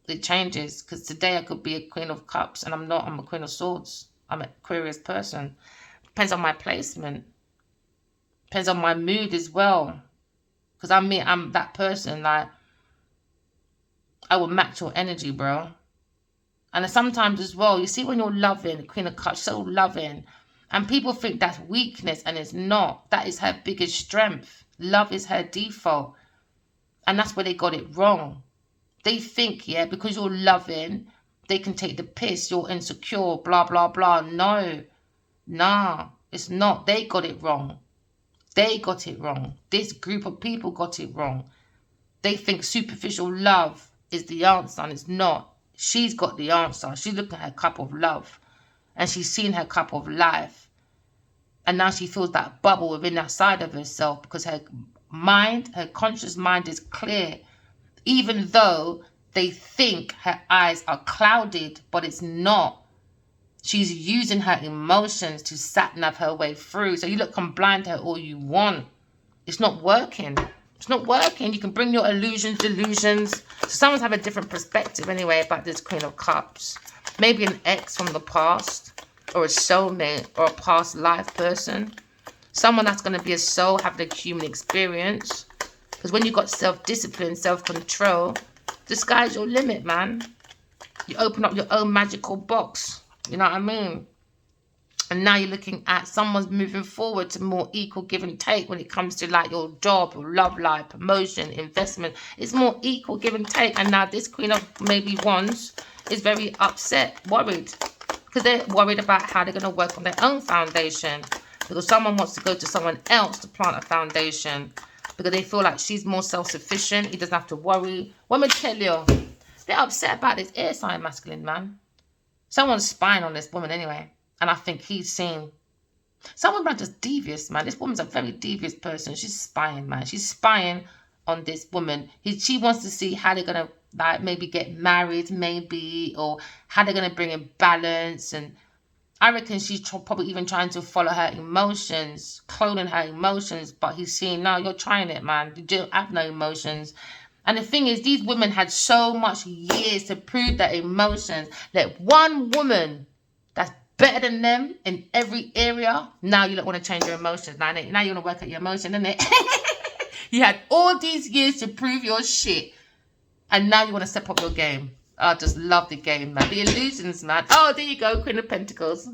It changes, because today I could be a Queen of Cups, and I'm not. I'm a Queen of Swords. I'm an Aquarius person. Depends on my placement. Depends on my mood as well. Because I'm that person, like, I will match your energy, bro. And sometimes as well, you see when you're loving, Queen of Cups, so loving, and people think that's weakness, and it's not. That is her biggest strength. Love is her default. And that's where they got it wrong. They think, yeah, because you're loving, they can take the piss, you're insecure, blah, blah, blah. No. Nah, it's not. They got it wrong. They got it wrong. This group of people got it wrong. They think superficial love is the answer, and it's not. She's got the answer. She's looking at her cup of love, and she's seen her cup of life, and now she feels that bubble within that side of herself, because her mind, her conscious mind is clear, even though they think her eyes are clouded, but it's not. She's using her emotions to sat-nav her way through. So you can blind her all you want. It's not working. It's not working. You can bring your illusions, delusions. So someone's have a different perspective anyway about this Queen of Cups. Maybe an ex from the past, or a soulmate, or a past life person. Someone that's going to be a soul, having a human experience. Because when you've got self-discipline, self-control, the sky's your limit, man. You open up your own magical box. You know what I mean? And now you're looking at someone's moving forward to more equal give and take when it comes to like your job, your love life, promotion, investment. It's more equal give and take. And now this Queen of maybe Wands is very upset, worried. Because they're worried about how they're going to work on their own foundation. Because someone wants to go to someone else to plant a foundation. Because they feel like she's more self-sufficient. He doesn't have to worry. Let me tell you, they're upset about this air sign masculine, man. Someone's spying on this woman anyway. And I think he's seen. Some women are just devious, man. This woman's a very devious person. She's spying, man. She's spying on this woman. She wants to see how they're going to like maybe get married, maybe. Or how they're going to bring in balance. And I reckon she's probably even trying to follow her emotions, cloning her emotions. But he's seeing, no, you're trying it, man. You don't have no emotions. And the thing is, these women had so much years to prove their emotions. That one woman that's better than them in every area, now you don't want to change your emotions. Now you want to work at your emotion, innit? You had all these years to prove your shit. And now you want to step up your game. I just love the game, man. The illusions, man. Oh, there you go, Queen of Pentacles.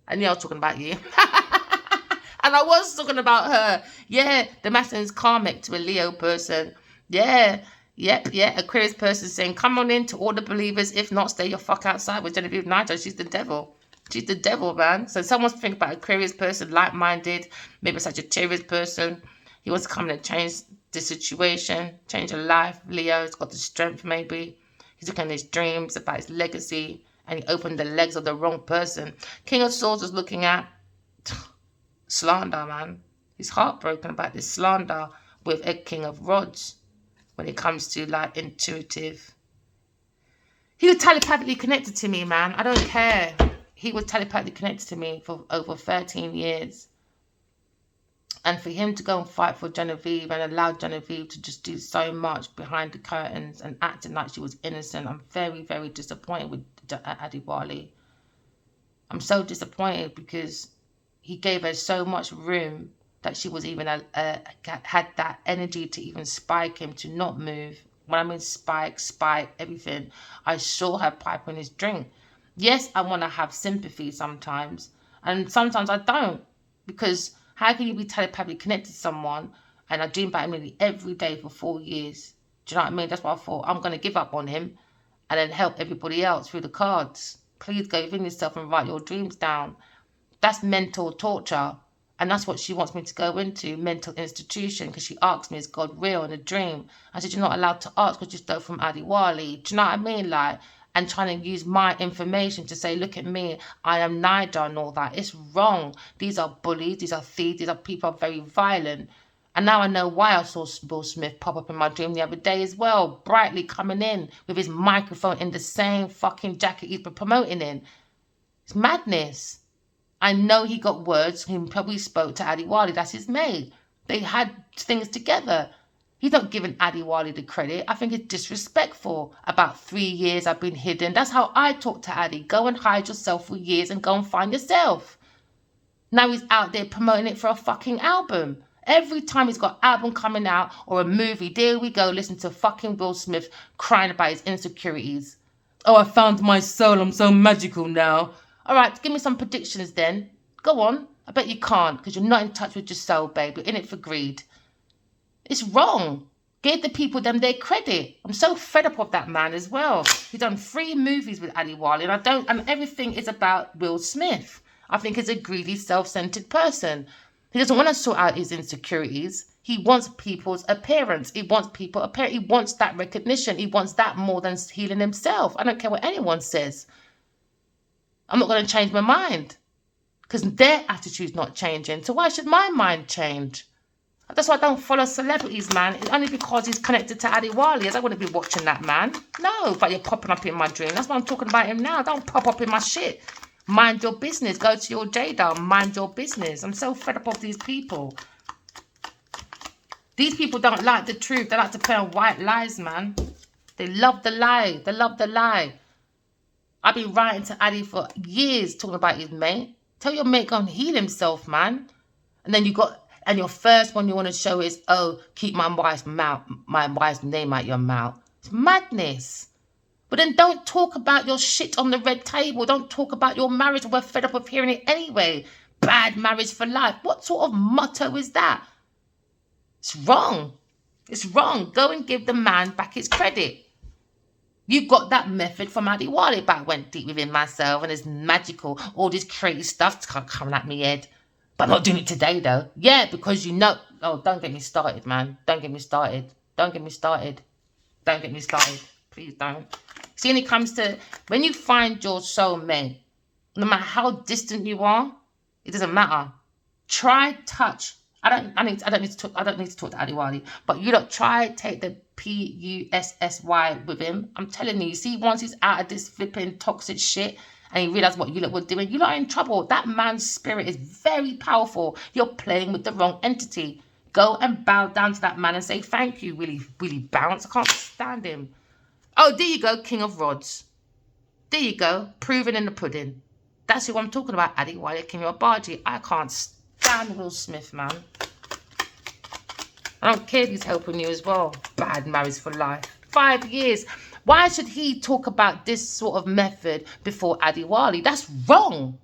I knew I was talking about you. And I was talking about her. Yeah, the masculine's karmic to a Leo person. Yeah. Yep, Aquarius person saying, come on in to all the believers. If not, stay your fuck outside with Genevieve Nigel. She's the devil. She's the devil, man. So someone's thinking about Aquarius person, like-minded, maybe a Sagittarius person. He wants to come in and change the situation, change your life. Leo's got the strength, maybe. He's looking at his dreams about his legacy, and he opened the legs of the wrong person. King of Swords is looking at slander, man. He's heartbroken about this slander with a King of Rods. When it comes to like intuitive, he was telepathically connected to me, man. I don't care. He was telepathically connected to me for over 13 years. And for him to go and fight for Genevieve and allow Genevieve to just do so much behind the curtains and acting like she was innocent, I'm very, very disappointed with Adiwali. I'm so disappointed because he gave her so much room that she was even had that energy to even spike him to not move. When I mean spike, everything. I saw her piping his drink. Yes, I want to have sympathy sometimes. And sometimes I don't. Because how can you be telepathically connected to someone and I dream about him nearly every day for 4 years? Do you know what I mean? That's why I thought I'm going to give up on him and then help everybody else through the cards. Please go within yourself and write your dreams down. That's mental torture. And that's what she wants me to go into, mental institution, because she asked me, is God real in a dream? I said, you're not allowed to ask because you stole from Adiwali. Do you know what I mean? Like, and trying to use my information to say, look at me, I am Nida and all that. It's wrong. These are bullies, these are thieves, these are people who are very violent. And now I know why I saw Will Smith pop up in my dream the other day as well, brightly coming in with his microphone in the same fucking jacket he's been promoting in. It's madness. I know he got words. He probably spoke to Adiwali. That's his mate. They had things together. He's not giving Adiwali the credit. I think it's disrespectful. About 3 years I've been hidden. That's how I talk to Adi. Go and hide yourself for years and go and find yourself. Now he's out there promoting it for a fucking album. Every time he's got an album coming out or a movie, there we go, listen to fucking Will Smith crying about his insecurities. Oh, I found my soul. I'm so magical now. All right, give me some predictions then. Go on. I bet you can't because you're not in touch with your soul, babe. You're in it for greed. It's wrong. Give the people them their credit. I'm so fed up of that man as well. He's done 3 movies with Adiwali and everything is about Will Smith. I think he's a greedy, self-centered person. He doesn't want to sort out his insecurities. He wants people's appearance. He wants He wants that recognition. He wants that more than healing himself. I don't care what anyone says. I'm not going to change my mind because their attitude's not changing. So why should my mind change? That's why I don't follow celebrities, man. It's only because he's connected to Adiwali. I don't want to be watching that man. No, but you're popping up in my dream. That's why I'm talking about him now. Don't pop up in my shit. Mind your business. Go to your Jada. Mind your business. I'm so fed up of these people. These people don't like the truth. They like to play on white lies, man. They love the lie. They love the lie. I've been writing to Adi for years talking about his mate. Tell your mate go and heal himself, man. And then your first one you want to show is, oh, keep my wife's name out your mouth. It's madness. But then don't talk about your shit on the red table. Don't talk about your marriage. We're fed up of hearing it anyway. Bad marriage for life. What sort of motto is that? It's wrong. It's wrong. Go and give the man back his credit. You got that method from Adiwali back, went deep within myself and it's magical. All this crazy stuff coming at me head. But I'm not doing it today though. Yeah, because you know. Oh, don't get me started, man. Don't get me started. Don't get me started. Don't get me started. Please don't. See, when it comes to, when you find your soulmate, no matter how distant you are, it doesn't matter. Try touch. I don't need to talk to Adiwali, but you don't try take the PUSSY with him. I'm telling you, see, once he's out of this flipping toxic shit and he realized what you lot were doing, you lot are in trouble. That man's spirit is very powerful. You're playing with the wrong entity. Go and bow down to that man and say thank you. Will he bounce? I can't stand him. Oh, there you go, King of Rods. There you go, proven in the pudding. That's who I'm talking about, Adewale Akinmi-Obaji. I can't stand Will Smith, man. I don't care if he's helping you as well. Bad marriage for life. 5 years. Why should he talk about this sort of method before Adewale? That's wrong.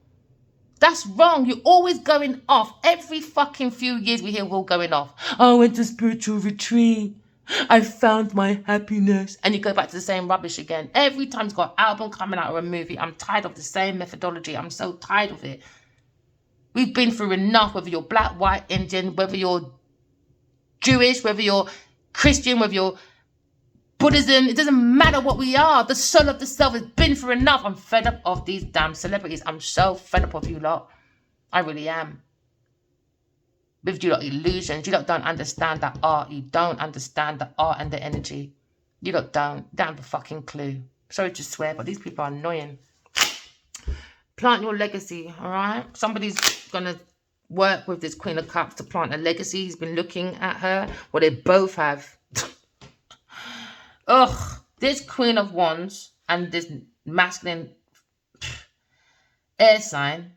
That's wrong. You're always going off. Every fucking few years we hear Will going off. I went to spiritual retreat. I found my happiness. And you go back to the same rubbish again. Every time he's got an album coming out or a movie, I'm tired of the same methodology. I'm so tired of it. We've been through enough, whether you're black, white, Indian, whether you're Jewish, whether you're Christian, whether you're Buddhism. It doesn't matter what we are. The soul of the self has been through enough. I'm fed up of these damn celebrities. I'm so fed up of you lot. I really am. With you lot illusions. You lot don't understand that art. You don't understand the art and the energy. You lot don't have a fucking clue. Sorry to swear, but these people are annoying. Plant your legacy, all right? Somebody's going to work with this Queen of Cups to plant a legacy. He's been looking at her. Well, they both have. Ugh. This Queen of Wands and this masculine air sign,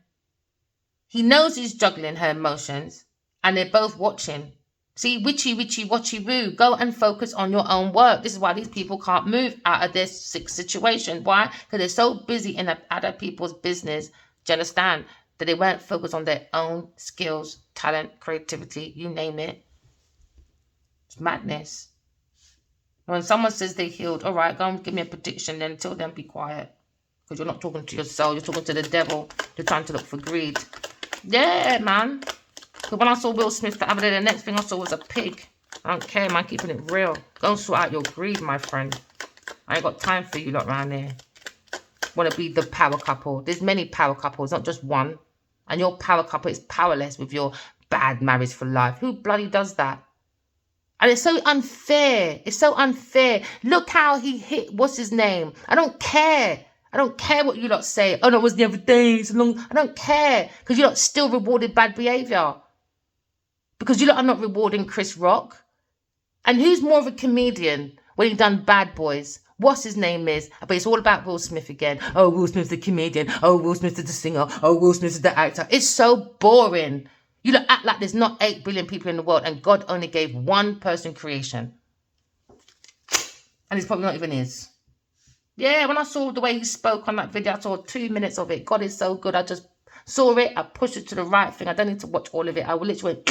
he knows he's juggling her emotions. And they're both watching. See, witchy, watchy, woo. Go and focus on your own work. This is why these people can't move out of this situation. Why? Because they're so busy in other people's business. Do you understand? That they weren't focused on their own skills, talent, creativity, you name it. It's madness. When someone says they healed, all right, go and give me a prediction. Then until then, be quiet. Because you're not talking to your soul. You're talking to the devil. You're trying to look for greed. Yeah, man. Because when I saw Will Smith the other day, the next thing I saw was a pig. I don't care, man. Keeping it real. Go and sort out your greed, my friend. I ain't got time for you lot around here. Want to be the power couple. There's many power couples, not just one. And your power couple is powerless with your bad marriage for life. Who bloody does that? And it's so unfair. It's so unfair. Look how he hit, what's his name? I don't care. I don't care what you lot say. Oh, no, it was the other day. So long. I don't care. Because you lot still rewarded bad behaviour. Because you lot are not rewarding Chris Rock. And who's more of a comedian when he done Bad Boys? What's his name is? But it's all about Will Smith again. Oh, Will Smith's the comedian. Oh, Will Smith is the singer. Oh, Will Smith is the actor. It's so boring. You lot act like there's not 8 billion people in the world and God only gave one person creation. And it's probably not even his. Yeah, when I saw the way he spoke on that video, I saw 2 minutes of it. God is so good. I just saw it. I pushed it to the right thing. I don't need to watch all of it. I will literally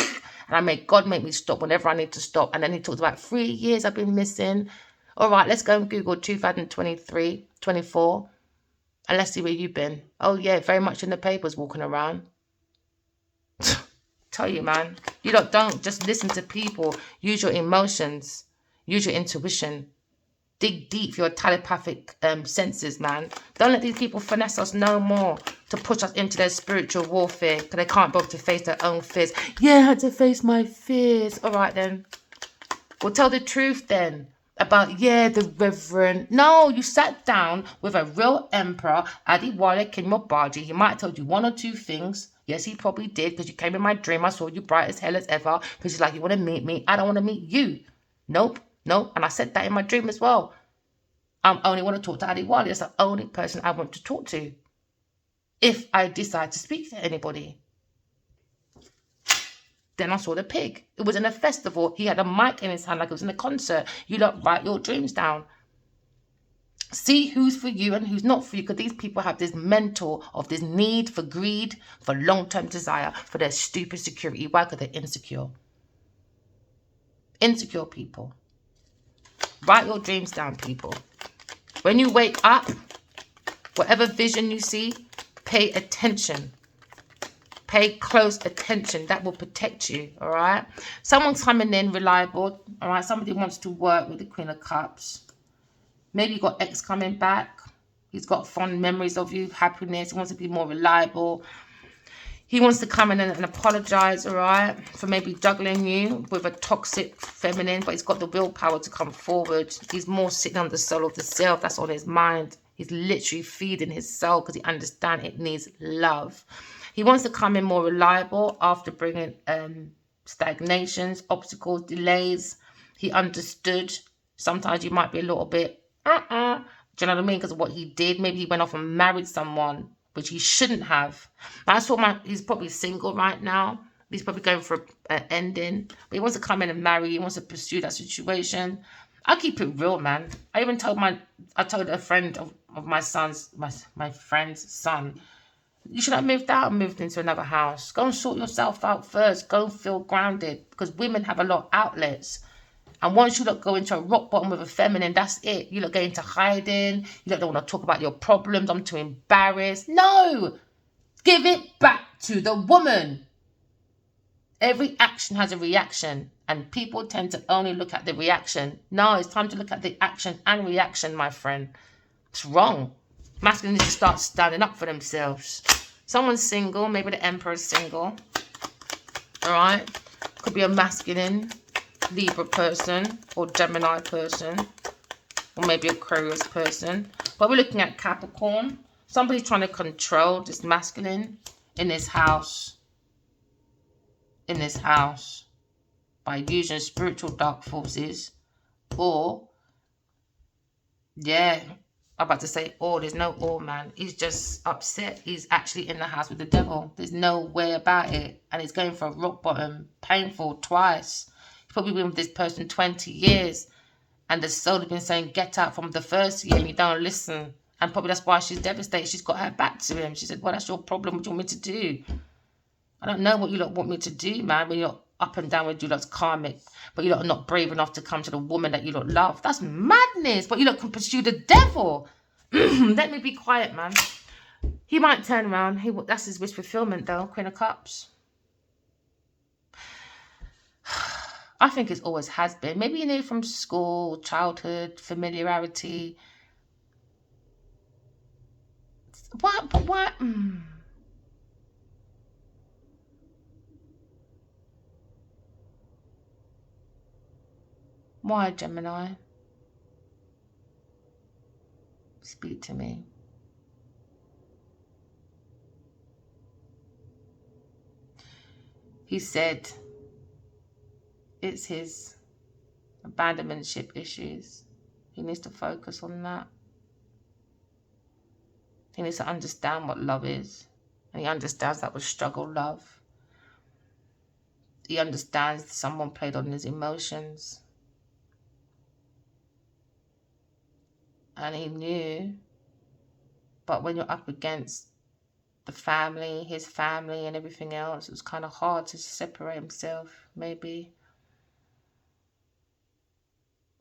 and I make God make me stop whenever I need to stop. And then he talks about 3 years I've been missing. All right, let's go and Google 2023, 24. And let's see where you've been. Oh, yeah, very much in the papers walking around. Tell you, man. You don't just listen to people. Use your emotions. Use your intuition. Dig deep for your telepathic senses, man. Don't let these people finesse us no more to push us into their spiritual warfare because they can't bother to face their own fears. Yeah, I had to face my fears. All right, then. Well, tell the truth then about, yeah, the reverend. No, you sat down with a real emperor, Adewale Akinmi-Obaji. He might have told you 1 or 2 things. Yes, he probably did because you came in my dream. I saw you bright as hell as ever because you're like, you want to meet me? I don't want to meet you. Nope. No, and I said that in my dream as well. I only want to talk to Adewale. That's the only person I want to talk to. If I decide to speak to anybody. Then I saw the pig. It was in a festival. He had a mic in his hand like it was in a concert. You don't write your dreams down. See who's for you and who's not for you. Because these people have this mental of this need for greed, for long-term desire, for their stupid security. Why? Because they're insecure. Insecure people. Write your dreams down, people. When you wake up, whatever vision you see, pay attention. Pay close attention. That will protect you, all right? Someone's coming in reliable, all right? Somebody wants to work with the Queen of Cups. Maybe you got ex coming back. He's got fond memories of you, happiness. He wants to be more reliable. He wants to come in and apologize, all right, for maybe juggling you with a toxic feminine, but he's got the willpower to come forward. He's more sitting on the soul of the self. That's on his mind. He's literally feeding his soul because he understands it needs love. He wants to come in more reliable after bringing stagnations, obstacles, delays. He understood. Sometimes you might be a little bit, do you know what I mean? Because of what he did. Maybe he went off and married someone, which he shouldn't have. That's what he's probably single right now. He's probably going for an ending. But he wants to come in and marry. He wants to pursue that situation. I keep it real, man. I told a friend of my son's, my friend's son, you should have moved out and moved into another house. Go and sort yourself out first. Go and feel grounded. Because women have a lot of outlets. And once you look go into a rock bottom with a feminine, that's it. You look go into hiding. You don't want to talk about your problems. I'm too embarrassed. No! Give it back to the woman. Every action has a reaction. And people tend to only look at the reaction. No, it's time to look at the action and reaction, my friend. It's wrong. Masculine needs to start standing up for themselves. Someone's single. Maybe the Emperor's single. All right? Could be a masculine Libra person or Gemini person. Or maybe Aquarius person. But we're looking at Capricorn. Somebody's trying to control this masculine in this house. In this house. By using spiritual dark forces. Or, yeah, I'm about to say or. There's no or, man. He's just upset. He's actually in the house with the devil. There's no way about it. And he's going for a rock bottom. Painful twice. He's probably been with this person 20 years. And the soul has been saying, get out from the first year. And you don't listen. And probably that's why she's devastated. She's got her back to him. She said, well, that's your problem. What do you want me to do? I don't know what you lot want me to do, man. When you're up and down with you lot's karmic. But you lot are not brave enough to come to the woman that you lot love. That's madness. But you lot can pursue the devil. Let me be quiet, man. He might turn around. That's his wish fulfillment, though. Queen of Cups. I think it always has been. Maybe you knew from school, childhood, familiarity. What? But what? Why, Gemini? Speak to me. He said it's his abandonmentship issues. He needs to focus on that. He needs to understand what love is. And he understands that was struggle love. He understands someone played on his emotions. And he knew. But when you're up against the family, his family and everything else, it was kind of hard to separate himself, maybe.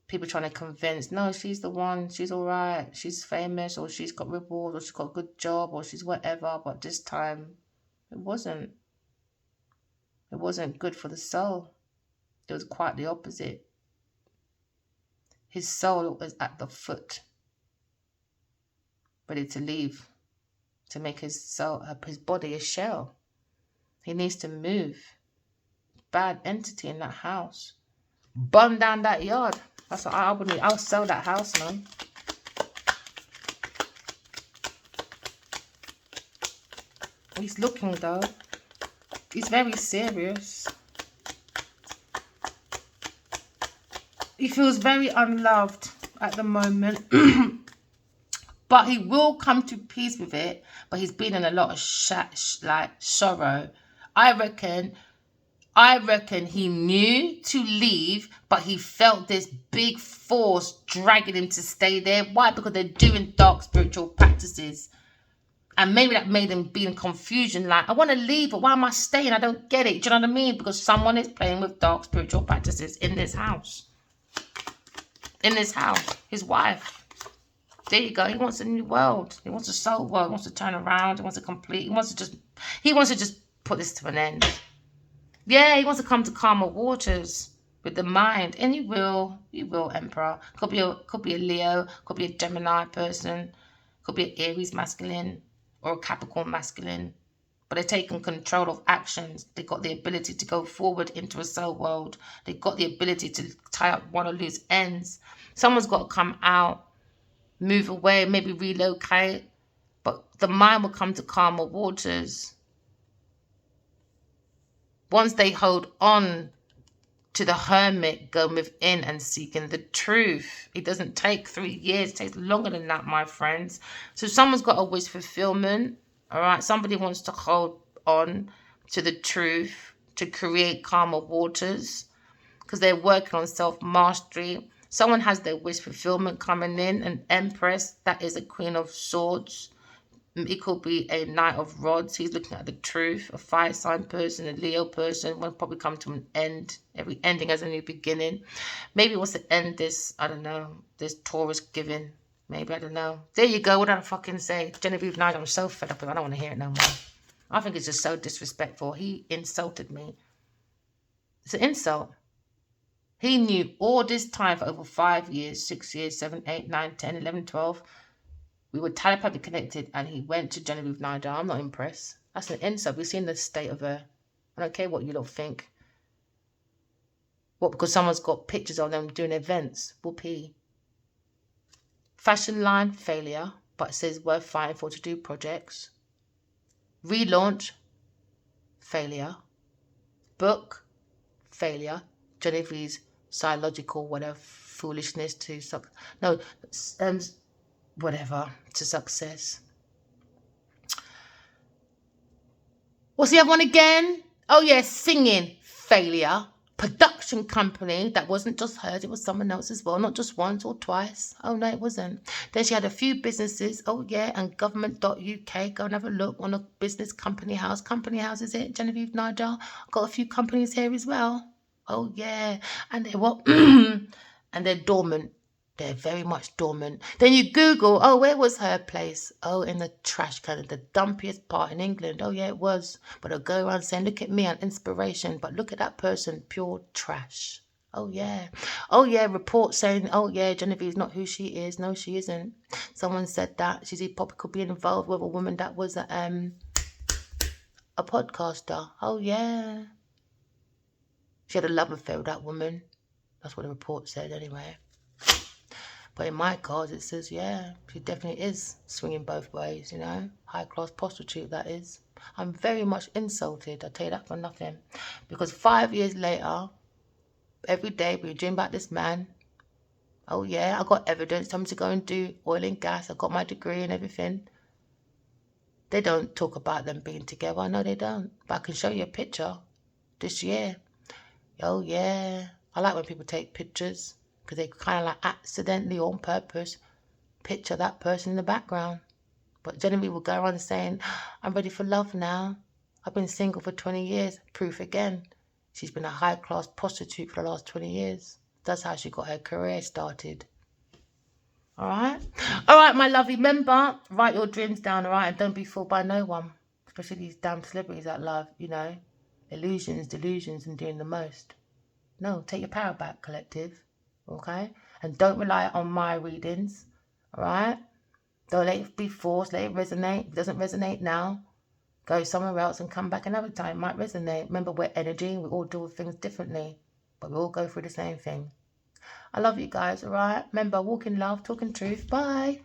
People trying to convince, no, she's the one, she's all right, she's famous, or she's got rewards, or she's got a good job, or she's whatever. But this time, it wasn't. It wasn't good for the soul. It was quite the opposite. His soul was at the foot, ready to leave, to make his soul, his body a shell. He needs to move. Bad entity in that house. Burn down that yard. That's what I would need. I'll sell that house, man. He's looking, though. He's very serious. He feels very unloved at the moment. But he will come to peace with it. But he's been in a lot of sorrow. I reckon he knew to leave, but he felt this big force dragging him to stay there. Why? Because they're doing dark spiritual practices. And maybe that made him be in confusion. Like, I want to leave, but why am I staying? I don't get it. Do you know what I mean? Because someone is playing with dark spiritual practices in this house. In this house. His wife. There you go. He wants a new world. He wants a soul world. He wants to turn around. He wants to complete. He wants to just put this to an end. Yeah, he wants to come to calmer waters with the mind. And you will, Emperor. Could be a Leo, could be a Gemini person, could be an Aries masculine or a Capricorn masculine. But they're taking control of actions. They've got the ability to go forward into a soul world. They've got the ability to tie up one or loose ends. Someone's got to come out move away, maybe relocate. But the mind will come to calmer waters. Once they hold on to the hermit, go within and seeking the truth. It doesn't take 3 years. It takes longer than that, my friends. So someone's got a wish fulfillment. All right. Somebody wants to hold on to the truth, to create calmer waters, because they're working on self-mastery. Someone has their wish fulfillment coming in. An empress, that is a queen of swords. It could be a knight of rods. He's looking at the truth. A fire sign person, a Leo person will probably come to an end. Every ending has a new beginning. Maybe he wants to end this, I don't know, this Taurus giving. Maybe, I don't know. There you go. What did I fucking say? Genevieve Nigel, I'm so fed up with it. I don't want to hear it no more. I think it's just so disrespectful. He insulted me. It's an insult. He knew all this time for over 5 years, 6 years, 7, 8, 9, 10, 11, 12. We were telepathically connected, and he went to Genevieve Nigel. I'm not impressed. That's an insult. We've seen the state of her. I don't care what you lot think. What, because someone's got pictures of them doing events? Whoopee. Fashion line, failure, but it says worth fighting for to do projects. Relaunch, failure. Book, failure. Genevieve's psychological whatever foolishness to whatever to success. What's the other one again? Oh yes, singing, failure. Production company, that wasn't just hers, it was someone else as well, not just once or twice. Oh no, it wasn't. Then she had a few businesses. Oh yeah, and government.uk, go and have a look on a business company house. Company house, is it, Genevieve Nigel? Got a few companies here as well. Oh yeah, and they're what? And they're dormant. They're very much dormant. Then you Google, oh, where was her place? Oh, in the trash can, the dumpiest part in England. Oh, yeah, it was. But I'll go around saying, look at me, an inspiration. But look at that person, pure trash. Oh, yeah. Oh, yeah, report saying, oh, yeah, Genevieve's not who she is. No, she isn't. Someone said that. She probably could be involved with a woman that was a podcaster. Oh, yeah. She had a love affair with that woman. That's what the report said anyway. But in my cards, it says, yeah, she definitely is swinging both ways, you know. High-class prostitute, that is. I'm very much insulted, I'll tell you that for nothing. Because 5 years later, every day we were dreaming about this man. Oh, yeah, I got evidence. I'm to go and do oil and gas. I got my degree and everything. They don't talk about them being together. No, they don't. But I can show you a picture this year. Oh, yeah. I like when people take pictures, because they kind of like accidentally on purpose picture that person in the background. But Genevieve will go around saying, I'm ready for love now. I've been single for 20 years. Proof again. She's been a high-class prostitute for the last 20 years. That's how she got her career started. All right? All right, my lovely. Remember, write your dreams down, all right? And don't be fooled by no one. Especially these damn celebrities that love, you know, illusions, delusions, and doing the most. No, take your power back, collective. Okay? And don't rely on my readings. Alright? Don't let it be forced. Let it resonate. If it doesn't resonate now, go somewhere else and come back another time. It might resonate. Remember, we're energy. We all deal with things differently. But we all go through the same thing. I love you guys, alright? Remember, walk in love, talk in truth. Bye.